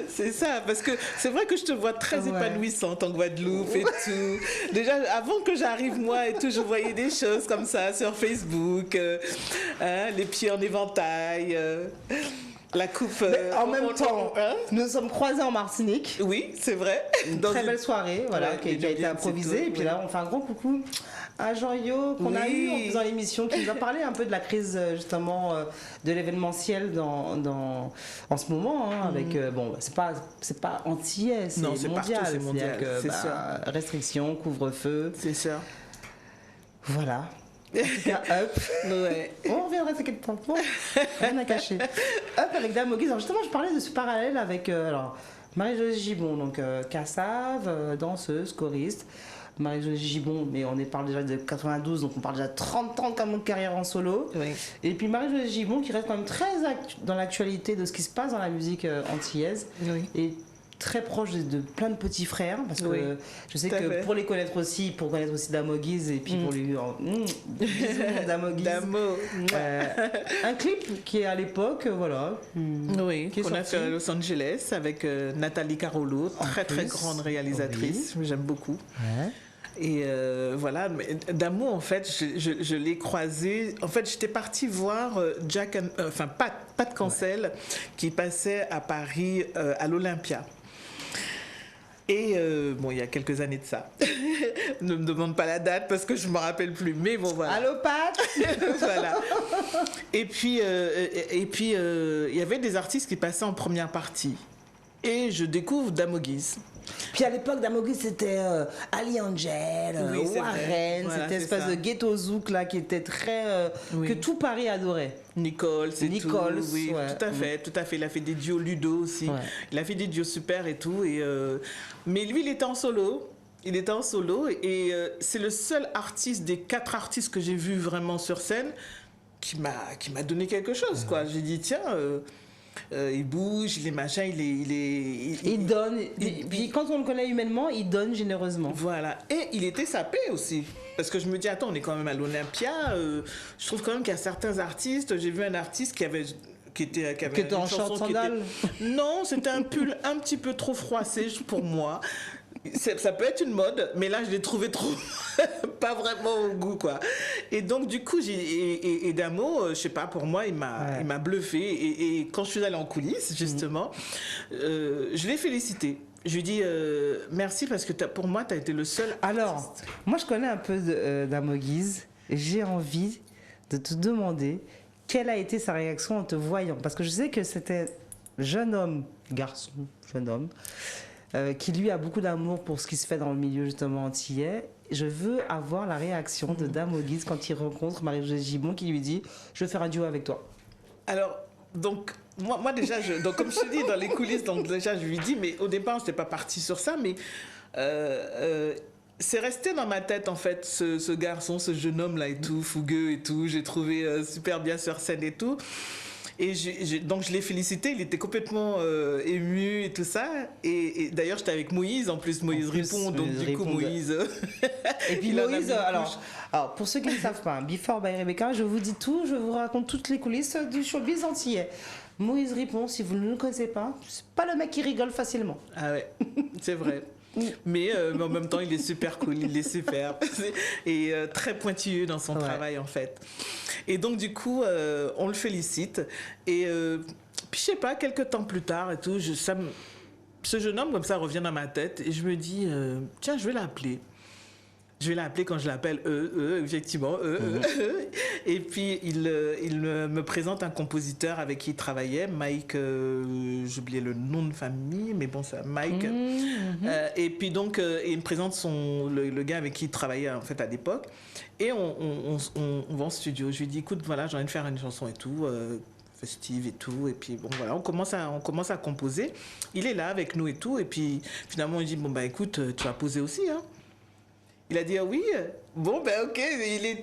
C'est ça, parce que c'est vrai que je te vois très Ouais. épanouissante en Guadeloupe et tout. Déjà, avant que j'arrive moi et tout, je voyais des choses comme ça sur Facebook, les pieds en éventail, la coupe. En même temps, hein? nous sommes croisés en Martinique. Oui, c'est vrai. Une Dans très une- belle soirée, voilà, Ouais, qui a été l'ambiance et improvisée. tout, Et puis ouais. là, on fait un grand coucou à Jean-Yo qu'on a Oui. eu en faisant l'émission, qui nous a parlé un peu de la crise justement de l'événementiel en ce moment, avec bon, c'est pas antillais, c'est Non, c'est mondial, partout, c'est mondial, c'est-à-dire que, c'est restrictions, couvre-feu, C'est ça. voilà. En tout cas, up. Ouais. On reviendra sur quelques temps. Bon, rien à cacher. Hop, avec Dame Moguise. Alors justement, je parlais de ce parallèle avec alors, Marie-Josée Gibon, donc cassave, danseuse, choriste. Marie-Josée Gibon, mais on parle déjà de 92, donc on parle déjà de 30 ans de carrière en solo. Oui. Et puis Marie-Josée Gibon qui reste quand même très dans l'actualité de ce qui se passe dans la musique antillaise. Oui. Et très proche de plein de petits frères, parce que Oui, je sais tout à que fait. pour les connaître aussi, pour connaître aussi Dame Moguise, et puis pour lui... bisous, Dame Moguise. Damo. Un clip qui est à l'époque, voilà. Oui, Qui est qu'on a sorti. fait à Los Angeles avec Nathalie Carolo, très très plus, grande réalisatrice, j'aime beaucoup. Et voilà, mais Damo, en fait, je l'ai croisé. En fait, j'étais partie voir Pat Cancel qui passait à Paris à l'Olympia. Et bon, il y a quelques années de ça. Ne me demande pas la date parce que je ne me rappelle plus. Mais bon, voilà. Allô, Pat. Voilà. Et puis, il y avait des artistes qui passaient en première partie. Et je découvre Dame Moguise. Puis à l'époque, Dame Moguise, c'était Ali Angel, Oui, c'est vrai. Warren, Voilà, cette c'est espèce ça. de ghetto zouk là qui était très... Oui. que tout Paris adorait. Nicole, c'est Nichols, tout. Oui, ouais. tout à fait, tout à fait. Il a fait des duos Ludo aussi. Ouais. Il a fait des duos super et tout. Et, mais lui, il était en solo. Il était en solo et c'est le seul artiste des 4 artistes que j'ai vus vraiment sur scène qui m'a donné quelque chose, quoi. J'ai dit, tiens, il bouge, il est machin, Il donne. Puis quand on le connaît humainement, il donne généreusement. Voilà. Et il était sapé aussi. Parce que je me dis, attends, on est quand même à l'Olympia. Je trouve quand même qu'il y a certains artistes. J'ai vu un artiste qui avait Que une t'es en chanson short qui sandales. Non, c'était un pull un petit peu trop froissé pour moi. Ça peut être une mode, mais là, je l'ai trouvé trop... pas vraiment au goût, quoi. Et donc, du coup, et Damo, je sais pas, pour moi, il m'a bluffé. Et quand je suis allée en coulisses, justement, je l'ai félicité. Je lui ai dit merci parce que pour moi, tu as été le seul... Alors, moi je connais un peu Dame Moguise. J'ai envie de te demander quelle a été sa réaction en te voyant. Parce que je sais que c'était jeune homme, qui lui a beaucoup d'amour pour ce qui se fait dans le milieu justement antillais. Je veux avoir la réaction de Dame Moguise quand il rencontre Marie-Josée Gibon qui lui dit « Je veux faire un duo avec toi ». Alors, donc, moi déjà, donc, comme je te dis, dans les coulisses, donc déjà, je lui dis, mais au départ, je n'étais pas partie sur ça, mais c'est resté dans ma tête, en fait, ce garçon, ce jeune homme-là et tout, fougueux et tout. J'ai trouvé super bien sur scène et tout. Et donc, je l'ai félicité, il était complètement ému et tout ça. Et d'ailleurs, j'étais avec Moïse, en plus, Moïse Ripon, donc Moïse du coup, Ripon, Moïse... Et puis il en a Moïse, mis une alors, couche. alors, pour ceux qui ne savent pas, Before by Rebecca, je vous dis tout, je vous raconte toutes les coulisses du showbiz antillais. Moïse Ripon, si vous ne le connaissez pas, c'est pas le mec qui rigole facilement. Ah ouais, c'est vrai. Mais en même temps, il est super cool, il est super. Et très pointilleux dans son travail, en fait. Et donc, du coup, on le félicite. Et puis, je sais pas, quelques temps plus tard et tout, ce jeune homme, comme ça, revient dans ma tête. Et je me dis, tiens, je vais l'appeler. Je vais l'appeler quand je l'appelle effectivement. Et puis, il me présente un compositeur avec qui il travaillait, Mike, j'oubliais le nom de famille, mais bon, c'est Mike. Et puis donc, il me présente le gars avec qui il travaillait en fait à l'époque. Et on va en studio. Je lui dis, écoute, voilà, j'ai envie de faire une chanson et tout. Festive et tout, et puis bon voilà, on commence à composer. Il est là avec nous et tout, et puis finalement il dit bon bah écoute, tu vas poser aussi, hein. Il a dit ah oui, bon ben ok,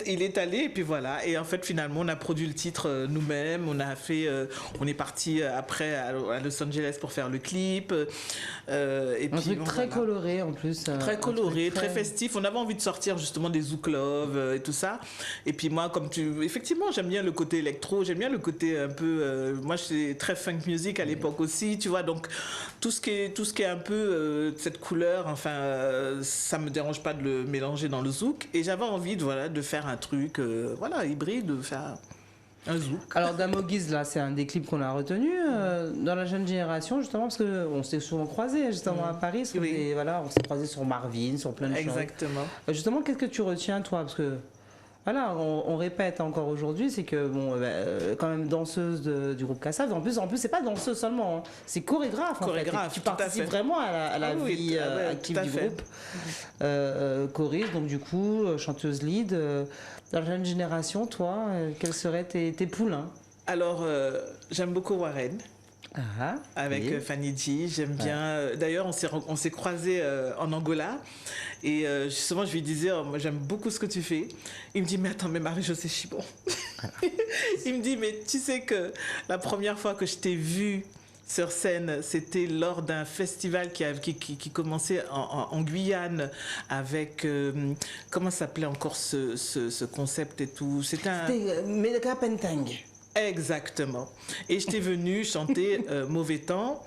il est allé et puis voilà. Et en fait finalement on a produit le titre nous-mêmes, on est parti après à Los Angeles pour faire le clip. Et Un puis truc bon, très voilà. coloré en plus. Très coloré, un truc très festif. On avait envie de sortir justement des Zouk Love et tout ça. Et puis moi, effectivement, j'aime bien le côté électro, j'aime bien le côté un peu. Moi, j'étais très funk music à l'époque aussi, tu vois. Donc tout ce qui est un peu cette couleur, enfin, ça me dérange pas de le mélanger dans le zouk. Et j'avais envie de faire un truc, hybride, de faire un zouk. Alors Damogiz, là, c'est un des clips qu'on a retenu dans la jeune génération, justement, parce qu'on s'est souvent croisés, justement, à Paris. Oui. On s'est croisés sur Marvin, sur plein de choses. Exactement. Justement, qu'est-ce que tu retiens, toi? Parce que, voilà, on répète encore aujourd'hui, c'est que, quand même danseuse du groupe Kassav. En plus, c'est pas danseuse seulement, hein, c'est chorégraphe, en fait. Chorégraphe, Tu tout à participes fait. vraiment à la Oui, vie active tout à du fait. groupe. Choriste, donc du coup, chanteuse lead. Dans la jeune génération, toi, quels seraient tes poulains? Alors, j'aime beaucoup Warren. Ah, Avec oui. Fanny G, j'aime bien. D'ailleurs, on s'est croisés en Angola. Et justement, je lui disais, oh, moi, j'aime beaucoup ce que tu fais. Il me dit, mais attends, mais Marie-Josée Chibon. Il me dit, mais tu sais que la première fois que je t'ai vue sur scène, c'était lors d'un festival qui commençait en Guyane avec... comment s'appelait encore ce concept et tout? C'était un... C'était Medaka Pentang. Exactement. Et j'étais venue chanter Mauvais temps.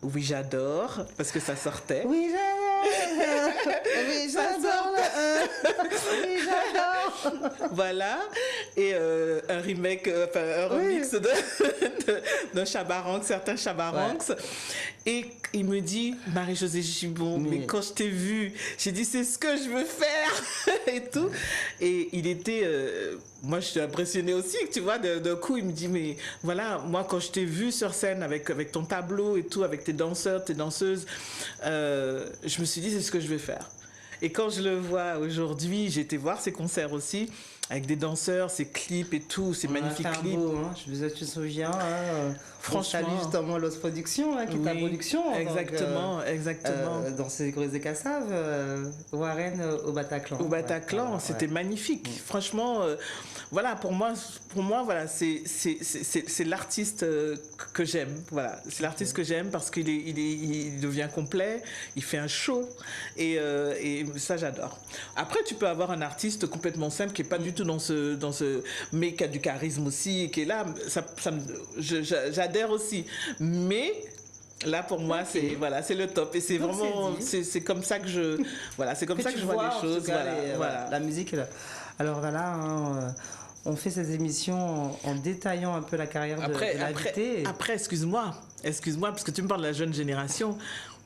Oui, j'adore, parce que ça sortait. Oui, j'adore. Oui, j'adore. Oui, j'adore. Voilà. Et un remake, un remix d'un Chabaranx, certains Chabaranx. Ouais. Et il me dit, Marie-Josée Gibon, mais quand je t'ai vue, j'ai dit, c'est ce que je veux faire et tout. Et il était... moi, je suis impressionnée aussi, tu vois, d'un coup, il me dit, mais voilà, moi, quand je t'ai vue sur scène avec ton tableau et tout, avec tes danseurs, tes danseuses, je me suis dit, c'est ce que je vais faire. Et quand je le vois aujourd'hui, j'ai été voir ses concerts aussi, avec des danseurs, ses clips et tout, ses magnifiques clips. Beau, hein. Je sais pas si tu te souviens. Franchement. On salue justement Los Productions, qui est ta production. en tant que, Exactement. dans ces Chorés de Kassav, Warren au Bataclan. Au Bataclan, Ouais, c'était magnifique. Franchement, voilà, pour moi, voilà, c'est l'artiste que j'aime. Voilà, c'est l'artiste que j'aime parce qu'il devient complet, il fait un show et ça j'adore. Après, tu peux avoir un artiste complètement simple qui est pas du tout dans ce, mais qui a du charisme aussi, et qui est là. J'adhère aussi, mais là pour moi c'est le top et c'est Donc, vraiment c'est comme ça que je vois les choses. La musique. Alors voilà. Hein, on fait cette émission en détaillant un peu la carrière de l'invité. Après, excuse-moi, parce que tu me parles de la jeune génération,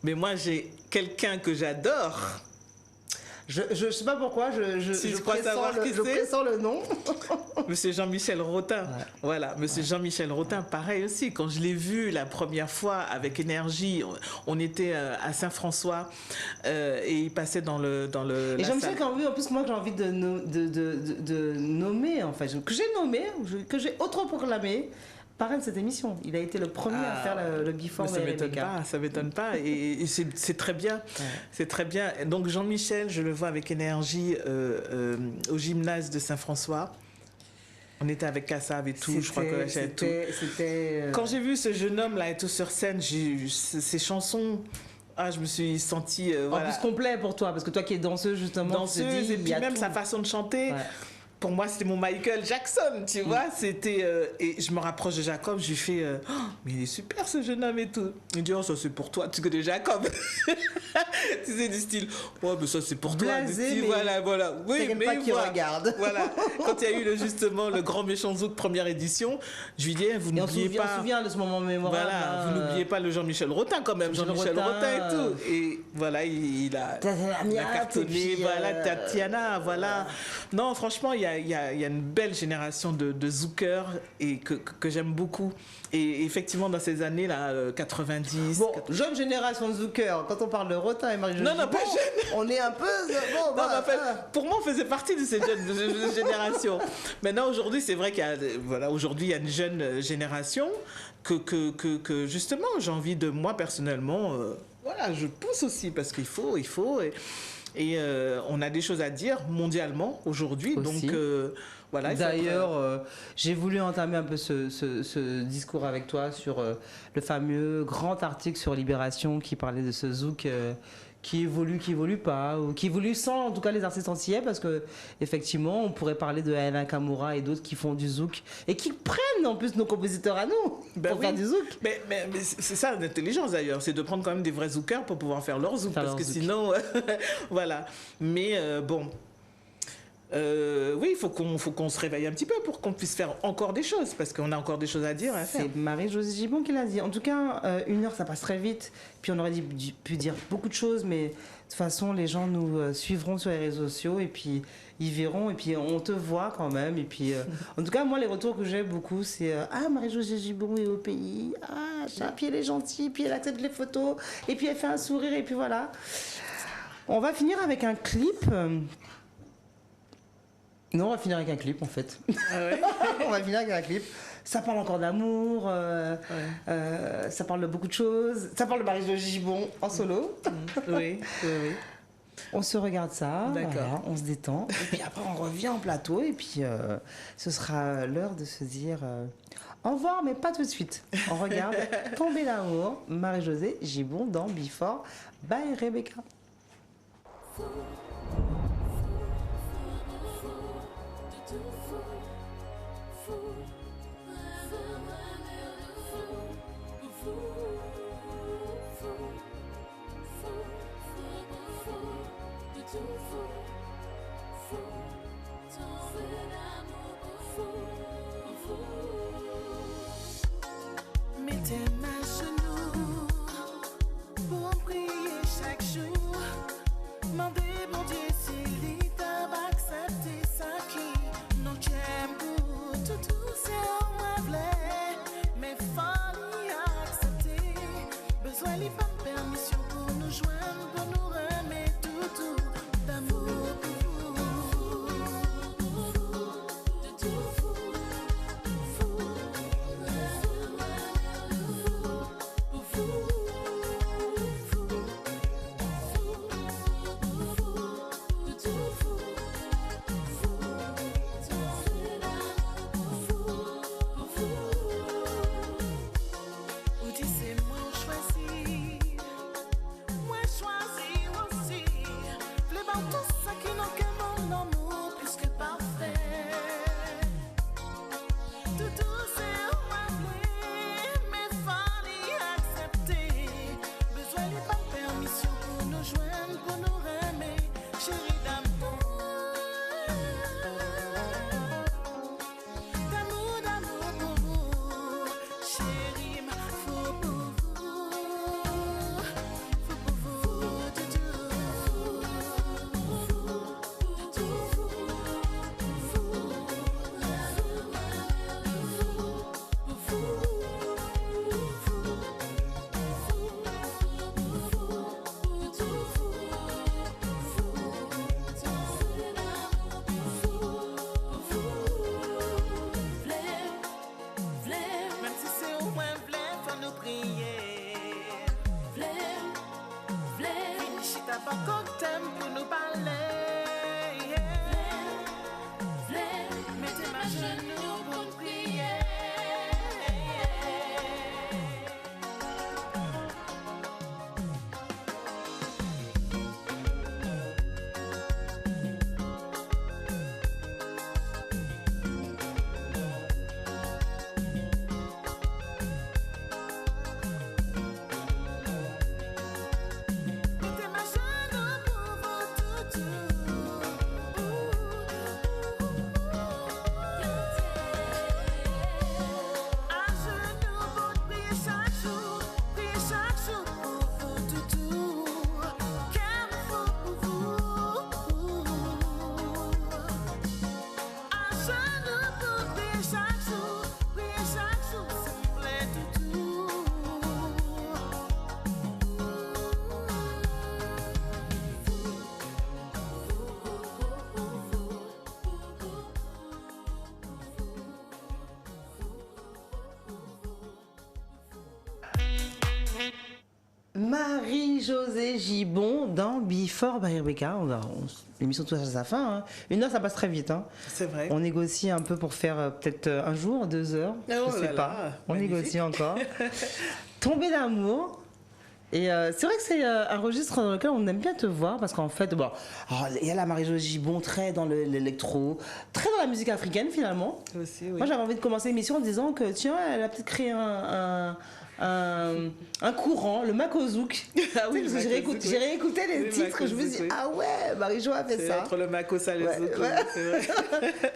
mais moi j'ai quelqu'un que j'adore. Je sais pas pourquoi, je pressens le nom. Monsieur Jean-Michel Rotin. Ouais. Voilà, Monsieur Jean-Michel Rotin, pareil aussi. Quand je l'ai vu la première fois avec énergie, on était à Saint-François et il passait dans le. Et Jean-Michel, en plus, moi, j'ai envie de nommer, en fait, que j'ai nommé, que j'ai autoproclamé. Parrain de cette émission. Il a été le premier à faire le before de Rebecca. Ça m'étonne pas. Et c'est très bien. Ouais. C'est très bien. Donc Jean-Michel, je le vois avec énergie au gymnase de Saint-François. On était avec Kassav et tout. Je crois que j'avais tout. Quand j'ai vu ce jeune homme là et tout sur scène, j'ai eu ses chansons. Ah, je me suis sentie en plus complet pour toi, parce que toi qui es danseuse justement. Danseuse et puis même sa façon de chanter. Ouais. pour moi, c'était mon Michael Jackson, tu vois. C'était, et je me rapproche de Jacob, je lui fais oh, mais il est super ce jeune homme et tout. Il dit oh, ça c'est pour toi, tu connais Jacob. Tu sais, du style oh, mais ça c'est pour toi. Du Blasé, style, mais voilà. Oui, t'inquiète pas qu'il regarde. Voilà. Quand il y a eu justement le Grand Méchant Zouk première édition, je lui dis vous Et on n'oubliez se pas. souvient de ce moment mémorable. Voilà, vous n'oubliez pas le Jean-Michel Rotin quand même, Jean-Michel Jean-Michel Rotin, Rotin et tout. Et voilà, il a cartonné, voilà, Tatiana, voilà. Non, franchement, il y a une belle génération de zoukers et que j'aime beaucoup. Et effectivement, dans ces années-là, 90... Bon, jeune génération de zoukers, quand on parle de Rotin et Marie-Jo Non, pas Gibon, jeune. on est un peu... Bon, Non, mais en fait, pour moi, on faisait partie de cette jeune génération. Maintenant, aujourd'hui, c'est vrai qu'il y a, voilà, aujourd'hui, il y a une jeune génération que justement, j'ai envie de, moi, personnellement, voilà, je pousse aussi parce qu'il faut, et on a des choses à dire mondialement aujourd'hui, Aussi. donc voilà. il faut D'ailleurs, j'ai voulu entamer un peu ce discours avec toi sur le fameux grand article sur Libération qui parlait de ce zouk qui évolue pas, ou qui évolue sans en tout cas les artistes antillais, parce que effectivement on pourrait parler de Alain Kamura et d'autres qui font du zouk et qui prennent en plus nos compositeurs à nous Ben pour oui. faire du zouk. Mais c'est ça l'intelligence d'ailleurs, c'est de prendre quand même des vrais zoukers pour pouvoir faire leur zouk, Faire parce leur que zouk. sinon, voilà. Mais bon, oui, il faut qu'on se réveille un petit peu pour qu'on puisse faire encore des choses, parce qu'on a encore des choses à dire, à faire. C'est Marie-Josée Gibon qui l'a dit. En tout cas, 1 heure, ça passe très vite. Puis on aurait pu dire beaucoup de choses, mais de toute façon, les gens nous suivront sur les réseaux sociaux et puis ils verront. Et puis on te voit quand même. Et puis, en tout cas, moi, les retours que j'ai beaucoup, c'est ah, Marie-Josée Gibon est au pays. Ah, puis elle est gentille. Puis elle accepte les photos. Et puis elle fait un sourire. Et puis voilà. On va finir avec un clip. Non, on va finir avec un clip en fait. Ah ouais. On va finir avec un clip. Ça parle encore d'amour, ça parle de beaucoup de choses. Ça parle de Marie-Josée Gibon en solo. Oui. On se regarde ça, D'accord. voilà, on se détend. Et puis après, on revient en plateau. Et puis, ce sera l'heure de se dire au revoir, mais pas tout de suite. On regarde Tomber l'amour, Marie-Josée Gibon dans Before by Rebecca. Mettez ma genou pour prier chaque jour. Mandez mon Dieu s'il t'a accepté ça qui non j'aime tout c'est en moi blé mais folie accepter besoin les pas permission pour nous joindre pour nous remettre tout d'amour. Ou dis c'est moi choisi, moi choisi aussi. Les bancs tout ça qui n'ont que mon amour plus que parfait. Tout c'est moi mais fallait accepter. Besoin de pas permission pour nous joindre, pour nous remettre, chérie d'amour. D'amour pour vous, chérie, ma faut pour vous, même si c'est au moins blé, faut nous prier. Finish ta pas cocktail pour nous parler. Mettez ma genou pour nous prier. chaque jour, prier chaque jour, sembler tout. Marie-Josée Gibon dans Before by Rebecca. L'émission touche à sa fin. Hein. 1 heure, ça passe très vite. Hein. C'est vrai. On négocie un peu pour faire peut-être un jour, 2 heures. Oh je sais là pas. là, On magnifique. négocie encore. Tomber d'amour. Et c'est vrai que c'est un registre dans lequel on aime bien te voir parce qu'en fait, bon, il y a la Marie-Josée Gibon très dans l'électro, très dans la musique africaine finalement. Aussi, oui. Moi, j'avais envie de commencer l'émission en disant que tiens, elle a peut-être créé un courant, le Makozouk. Ah oui, Tu sais, le parce que Makozouk, j'ai réécouté les Le titres et je me suis dit, Makozouk, oui. ah ouais, Marie-Jo a fait C'est ça. entre le Makossa et le Ouais, Zouk, ouais. c'est vrai.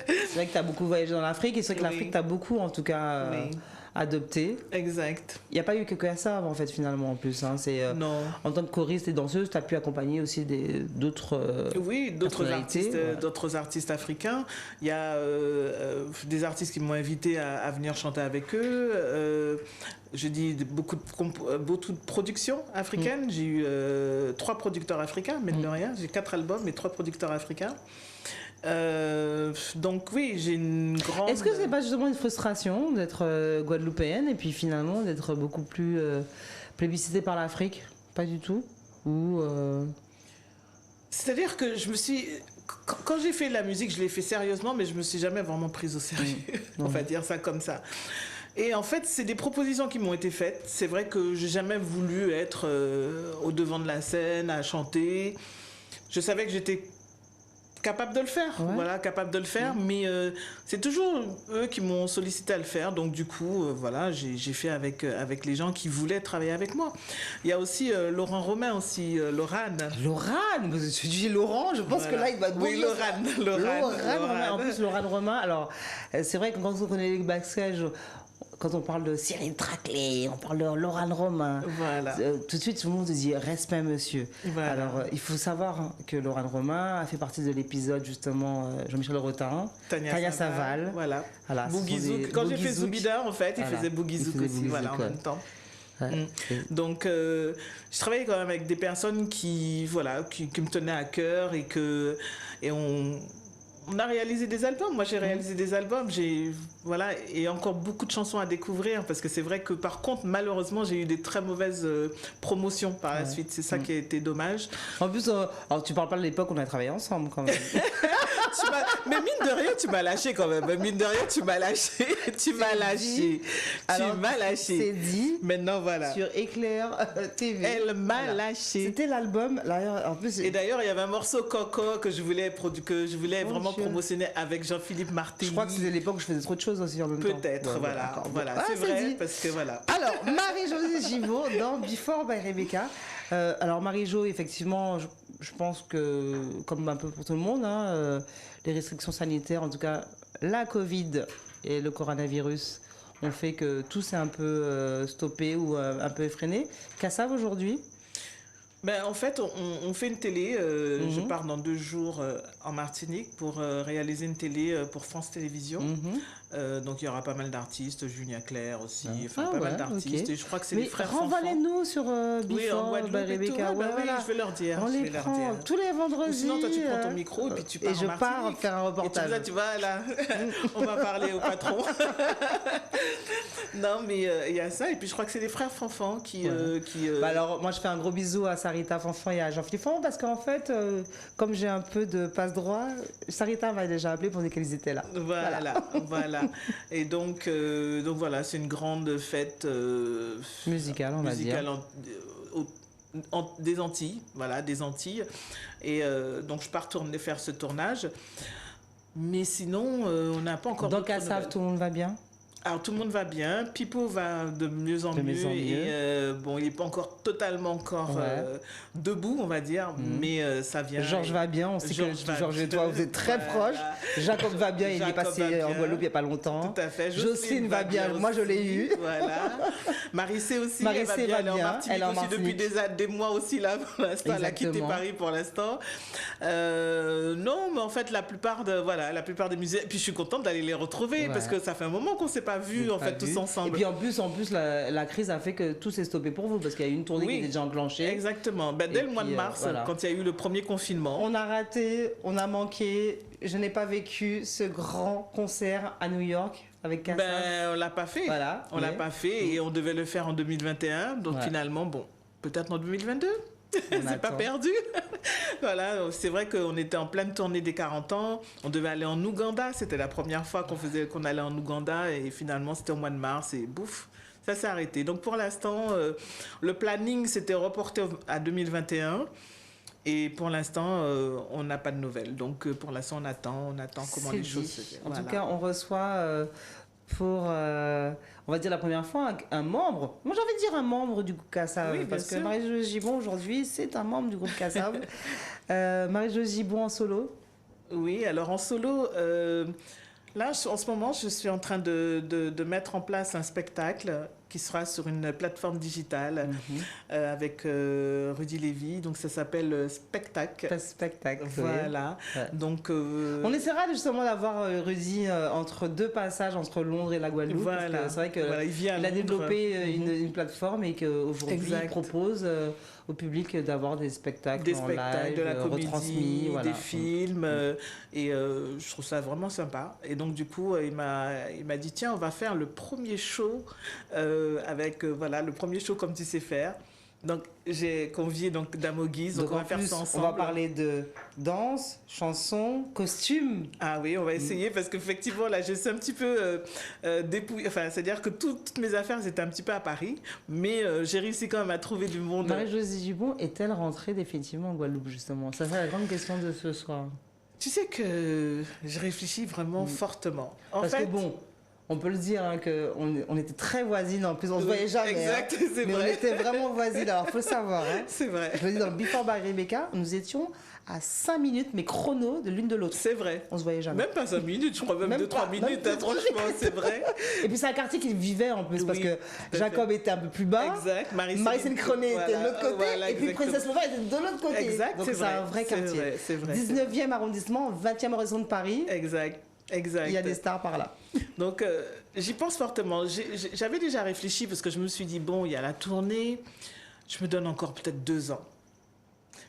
C'est vrai que tu as beaucoup voyagé dans l'Afrique et c'est vrai que Oui. l'Afrique t'a beaucoup, en tout cas, Oui. adopté. Exact. Il n'y a pas eu que ça, en fait, finalement, en plus. Hein. C'est, Non. en tant que choriste et danseuse, tu as pu accompagner aussi d'autres. Oui, d'autres personnalités, artistes, voilà. d'autres artistes africains. Il y a des artistes qui m'ont invité à venir chanter avec eux. Je dis beaucoup de productions africaines. J'ai eu 3 producteurs africains, mais de rien. J'ai 4 albums et 3 producteurs africains. Donc oui, j'ai une grande... Est-ce que c'est pas justement une frustration d'être guadeloupéenne et puis finalement d'être beaucoup plus plébiscitée par l'Afrique? Pas du tout. Ou C'est-à-dire que je me suis... Quand j'ai fait la musique, je l'ai fait sérieusement, mais je me suis jamais vraiment prise au sérieux. On va dire ça comme ça. Et en fait, c'est des propositions qui m'ont été faites. C'est vrai que j'ai jamais voulu être au devant de la scène, à chanter. Je savais que j'étais capable de le faire, Ouais. voilà, capable de le faire, mais c'est toujours eux qui m'ont sollicité à le faire, donc du coup, voilà, j'ai fait avec les gens qui voulaient travailler avec moi. Il y a aussi Laurent Romain aussi, Laurane. Laurane, tu dis Laurent, je pense Voilà. que là il va Oui, beaucoup- Laurane. Romain. En plus, Laurane Romain, alors c'est vrai que quand on connaît les backstage, quand on parle de Cyril Traclay, on parle de Laurane Romain. Voilà. Tout de suite, tout le monde se dit respect, monsieur. Voilà. Alors, il faut savoir hein, que Laurane Romain a fait partie de l'épisode justement Jean-Michel Rotin, Tania Saval. Voilà. Voilà, ce sont Boogie des- Zouk. Quand j'ai Boogie fait Zouk. Zoubida, en fait, il Voilà. faisait Boogie Il Zouk faisait aussi, Boogie voilà, Zouk, en ouais. même temps. Ouais. Et- Donc, je travaillais quand même avec des personnes qui me tenaient à cœur et on a réalisé des albums. Moi, j'ai réalisé des albums. Voilà, et encore beaucoup de chansons à découvrir parce que c'est vrai que par contre, malheureusement, j'ai eu des très mauvaises promotions par la suite. C'est ça qui a été dommage. En plus, alors, tu parles pas de l'époque où on a travaillé ensemble quand même. Mais mine de rien, tu m'as lâché quand même. Mine de rien, tu m'as lâché. Tu m'as lâché. Alors, Tu m'as C'est lâché. dit Maintenant, voilà. sur Éclair TV. Elle m'a Voilà. lâché. C'était l'album. Là, en plus, Et d'ailleurs, il y avait un morceau Coco que je voulais Oh, vraiment Dieu. promotionner avec Jean-Philippe Martelly. je crois que c'était l'époque où je faisais trop de choses aussi en même temps. Peut-être, Ouais, voilà. d'accord. Voilà, Ah, c'est vrai, dit. parce que voilà. Alors, Marie-Josée Givot dans Before by Rebecca. Alors, Marie-Jo, effectivement, je pense que, comme un peu pour tout le monde, hein, les restrictions sanitaires, en tout cas la Covid et le coronavirus, ont fait que tout s'est un peu stoppé ou un peu effréné. Kassav aujourd'hui? Ben, en fait, on fait une télé. Je pars dans 2 jours en Martinique pour réaliser une télé pour France Télévisions. Donc, il y aura pas mal d'artistes. Julia Claire aussi. Enfin, Ah pas ouais, mal d'artistes. ok. Et je crois que c'est Mais les frères Fanfan. renvoyez-nous sur Oui, en Before by Guadeloupe et tout. Rebecca. Ouais, bah oui, je vais leur dire. On je les vais leur prend dire. tous les vendredis. Ou sinon, toi, tu prends ton micro et puis tu pars et je en pars Martinique. faire un Et reportage. tu vois, là, on va parler au patron. Non, mais il y a ça. Et puis, je crois que c'est les frères Fanfan qui... Bah alors, moi, je fais un gros bisou à Sarita Fanfan et à Jean-Philippe Fanfan parce qu'en fait, comme j'ai un peu de passe-droit, Sarita m'a déjà appelé pour dire qu'elles étaient là. Voilà. Et donc voilà, c'est une grande fête Musicale, on va musicale dire. des Antilles, voilà, des Antilles. Et donc je pars faire ce tournage. Mais sinon, on n'a pas encore. Dans d'autres Kassav, nouvelles. tout le monde va bien? Alors tout le monde va bien, Pipo va de mieux en De mieux, mieux en mieux. et bon, il n'est pas encore totalement debout, on va dire, mais ça vient. Georges va bien, on sait Georges que va Georges et bien. toi, vous êtes très Voilà. proches. Jacob va bien, il est Jacob passé va en bien. Guadeloupe il n'y a pas longtemps. Tout à fait. Jocelyne va bien, moi je l'ai aussi. eu. Voilà. Marissé aussi, elle Marissé va va bien, elle est en bien, Martinique elle est en aussi depuis Martinique. des mois aussi là pour l'instant. Elle a quitté Exactement. Paris pour l'instant. Non, mais en fait la plupart des musées. Et puis je suis contente d'aller les retrouver Ouais. parce que ça fait un moment qu'on s'est pas vus en Pas fait tous vu. ensemble. Et puis en plus, la crise a fait que tout s'est stoppé pour vous parce qu'il y a eu une tournée Oui. qui était déjà enclenchée. Exactement. Ben, dès Et le mois de puis, mars, voilà. quand il y a eu le premier confinement. On a raté, on a manqué. Je n'ai pas vécu ce grand concert à New York avec Kassav. Ben, on l'a pas fait. Voilà. On l'a Mais pas fait et on devait le faire en 2021. Donc Ouais. finalement, bon, peut-être en 2022. on C'est pas attend. perdu. Voilà, c'est vrai qu'on était en pleine tournée des 40 ans. On devait aller en Ouganda. C'était la première fois qu'on allait en Ouganda et finalement c'était au mois de mars et bouf, ça s'est arrêté. Donc pour l'instant, le planning s'était reporté à 2021. Et pour l'instant, on n'a pas de nouvelles. Donc pour l'instant, on attend comment C'est les choses dit. se En Voilà. tout cas, on reçoit pour, on va dire la première fois, un membre. Moi, j'ai envie de dire un membre du groupe Kassav. Oui, bien parce que sûr. Marie-Jo Gibon, aujourd'hui, c'est un membre du groupe Kassav. Marie-Jo Gibon en solo. Oui, alors en solo, là, en ce moment, je suis en train de mettre en place un spectacle qui sera sur une plateforme digitale avec Rudy Lévy. Donc, ça s'appelle Spectacle. Pas spectacle. oui. Voilà. Ouais. Donc, On essaiera justement d'avoir Rudy entre deux passages entre Londres et la Guadeloupe. Parce voilà. que c'est vrai que Voilà, il vient à il a Londres. développé une plateforme et qu'aujourd'hui il Exact. propose au public d'avoir des spectacles Des en spectacles, live, de la retransmis, comédie, voilà. des films, et je trouve ça vraiment sympa. Et donc du coup, il m'a dit tiens, on va faire le premier show avec le premier show comme tu sais faire. Donc j'ai convié donc Damo Guise, donc on en va faire plus, ça on ensemble. va parler de danse, chanson, costume. Ah oui, on va essayer parce qu'effectivement là, je suis un petit peu dépouillée. Enfin, c'est-à-dire que toutes mes affaires étaient un petit peu à Paris, mais j'ai réussi quand même à trouver du monde. Marie-Josie Gibon est-elle rentrée définitivement en Guadeloupe justement? Ça serait la grande question de ce soir. Tu sais que je réfléchis vraiment fortement. En Parce fait, que bon, on peut le dire hein, on était très voisines en plus, on se voyait jamais. Exact, hein. c'est mais vrai. on était vraiment voisines, alors faut le savoir. Hein. c'est vrai. Je le dis dans le Before by Rebecca, nous étions à 5 minutes, mais chrono de l'une de l'autre. C'est vrai. On se voyait jamais. Même pas 5 minutes, je crois même Même 2-3 pas, minutes, même hein, franchement, c'est vrai. Et puis c'est un quartier qui vivait en plus, parce Oui, que tout à Jacob était un peu plus bas. Exact. Marie-Céline Cronet était de l'autre côté, voilà, et puis exactement. Princesse Lova était de l'autre côté. Exact, Donc c'est c'est un vrai quartier. C'est vrai. 19e arrondissement, 20e horizon de Paris. Exact. Exact. Il y a des stars par là. Donc, j'y pense fortement. J'avais déjà réfléchi parce que je me suis dit, bon, il y a la tournée, je me donne encore peut-être 2 ans.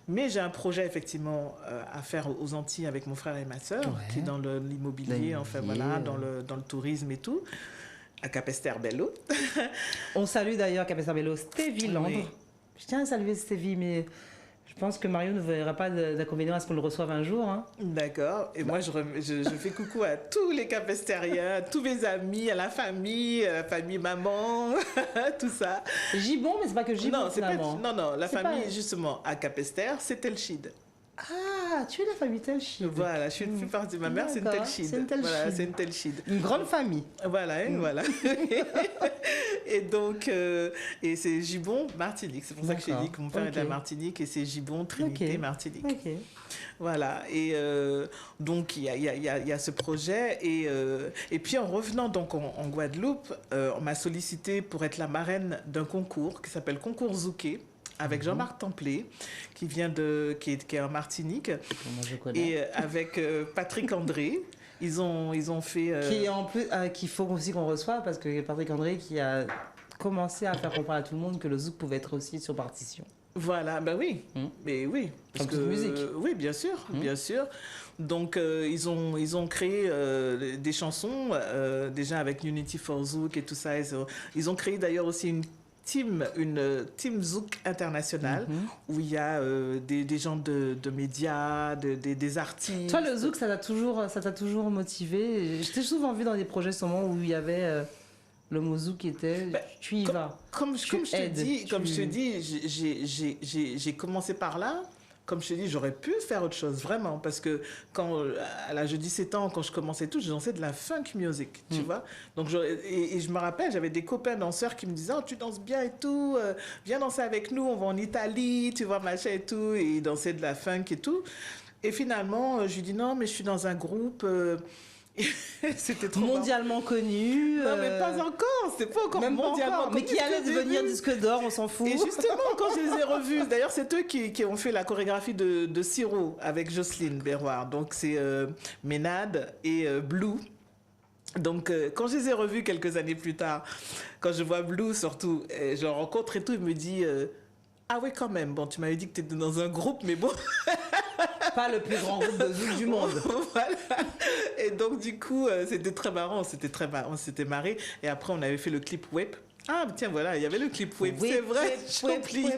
Mais j'ai un projet effectivement à faire aux Antilles avec mon frère et ma sœur, Ouais. qui est dans l'immobilier, enfin voilà, dans le tourisme et tout, à Capesterre-Belle-Eau. On salue d'ailleurs Capesta Bello, Stevie Landre. Oui. Je tiens à saluer Stevie, mais je pense que Mario ne verra pas d'inconvénient à ce qu'on le reçoive un jour. Hein. D'accord. Et moi, je fais coucou à tous les Capestériens, à tous mes amis, à la famille maman, tout ça. Gibon, mais c'est pas que Gibon Non, c'est pas, finalement. non, la C'est famille, pas- justement, à Capesterre, c'est Telchide. Ah, tu es la famille Telchide. Voilà, je fais partie. Ma mère, c'est une D'accord, Telchide. c'est une Telchide. Voilà, c'est une Telchide. Une grande famille. Voilà, voilà. Et donc, et c'est Gibon, Martinique. C'est pour ça que j'ai D'accord. dit que mon père est de la Ok. Martinique et c'est Gibon, Trinité, Ok. Martinique. Ok. Voilà, et donc il y a ce projet, et puis en revenant donc en Guadeloupe, on m'a sollicité pour être la marraine d'un concours qui s'appelle Concours Zouké, avec Jean-Marc Templet, qui est en Martinique, Moi, je connais. et avec Patrick André. Ils ont fait... Qui est en plus, qu'il faut aussi qu'on reçoive, parce que Patrick André qui a commencé à faire comprendre à tout le monde que le zouk pouvait être aussi sur partition. Voilà, ben oui, mais oui. Comme toute musique. Oui, bien sûr, bien sûr. Donc, ils ont créé des chansons, déjà avec Unity for Zouk et tout ça. Ils ont créé d'ailleurs aussi une team Zouk internationale, où il y a des gens de médias, des artistes. Toi, le zouk, ça t'a toujours motivé. Je t'ai souvent vu dans des projets sûrement où il y avait le mot zouk qui était tu y vas. Comme je te aides, dis, tu- j'ai commencé par là. comme je te dis, j'aurais pu faire autre chose, vraiment. Parce que quand, à l'âge de 17 ans, quand je commençais tout, je dansais de la funk music, tu vois. Donc, et je me rappelle, j'avais des copains danseurs qui me disaient, oh, tu danses bien et tout, viens danser avec nous, on va en Italie, tu vois, machin et tout. Et ils dansaient de la funk et tout. Et finalement, je lui dis, non, mais je suis dans un groupe... C'était trop mondialement connu. Non, mais pas encore, c'est pas encore même mondialement pas encore, mais qui allait devenir disque d'or, on s'en fout. Et justement, quand je les ai revus, d'ailleurs, c'est eux qui ont fait la chorégraphie de Siro avec Jocelyne Berroir. Donc, c'est Ménade et Blue. Donc, quand je les ai revus quelques années plus tard, quand je vois Blue surtout, je le rencontre et tout, il me dit ah oui, quand même, bon, tu m'avais dit que tu étais dans un groupe, mais bon. Pas le plus grand groupe de zouk du monde. Voilà. Et donc, du coup, c'était très marrant, on s'était marré. Et après, on avait fait le clip web. Ah, tiens, voilà, il y avait le clip web, c'est vrai, j'ai oublié.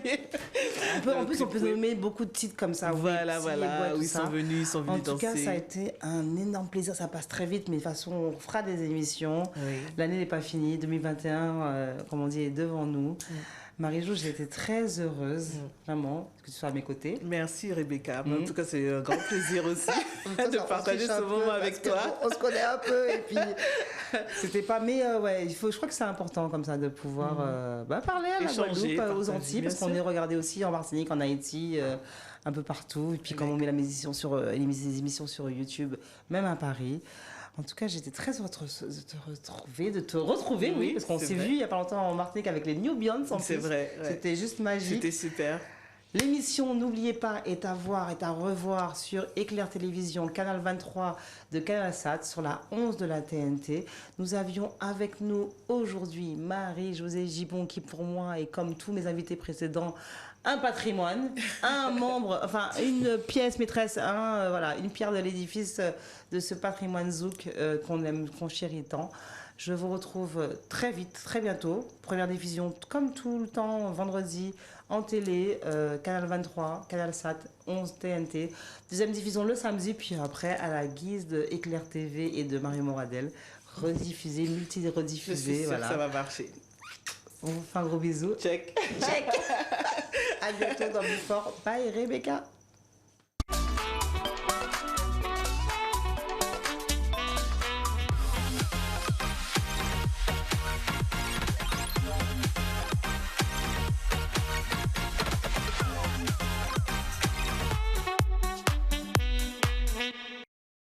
En plus, on peut nommer beaucoup de titres comme ça. Voilà, où ils sont venus danser. En tout cas, ça a été un énorme plaisir. Ça passe très vite, mais de toute façon, on fera des émissions. Oui. L'année n'est pas finie. 2021, comme on dit, est devant nous. Marie-Jo, j'ai été très heureuse, vraiment, que tu sois à mes côtés. Merci Rebecca. En tout cas, c'est un grand plaisir aussi de partager ce moment avec toi. On se connaît un peu et puis c'était pas. Mais ouais, je crois que c'est important comme ça de pouvoir parler à la Guadeloupe, aux Antilles, parce qu'on est regardé aussi en Martinique, en Haïti, un peu partout. Et puis comme on met les émissions sur YouTube, même à Paris. En tout cas, j'étais très heureuse de te retrouver, oui, parce qu'on s'est vu il n'y a pas longtemps en Martinique avec les New Beyonds. C'est vrai. Ouais. C'était juste magique. C'était super. L'émission, n'oubliez pas, est à voir, est à revoir sur Éclair Télévision, Canal 23 de Canalsat, sur la 11 de la TNT. Nous avions avec nous aujourd'hui Marie-Josée Gibon, qui pour moi, et comme tous mes invités précédents, un patrimoine, un membre, enfin une pièce maîtresse, une pierre de l'édifice de ce patrimoine zouk qu'on aime, qu'on chérit tant. Je vous retrouve très vite, très bientôt. Première diffusion, comme tout le temps, vendredi, en télé, Canal 23, Canalsat, 11 TNT. Deuxième diffusion le samedi, puis après, à la guise de Éclair TV et de Mario Moradel, rediffusé, multi-rediffusé. Je suis sûre que ça va marcher. On vous fait un gros bisou. Check. À bientôt dans Before. Bye Rebecca.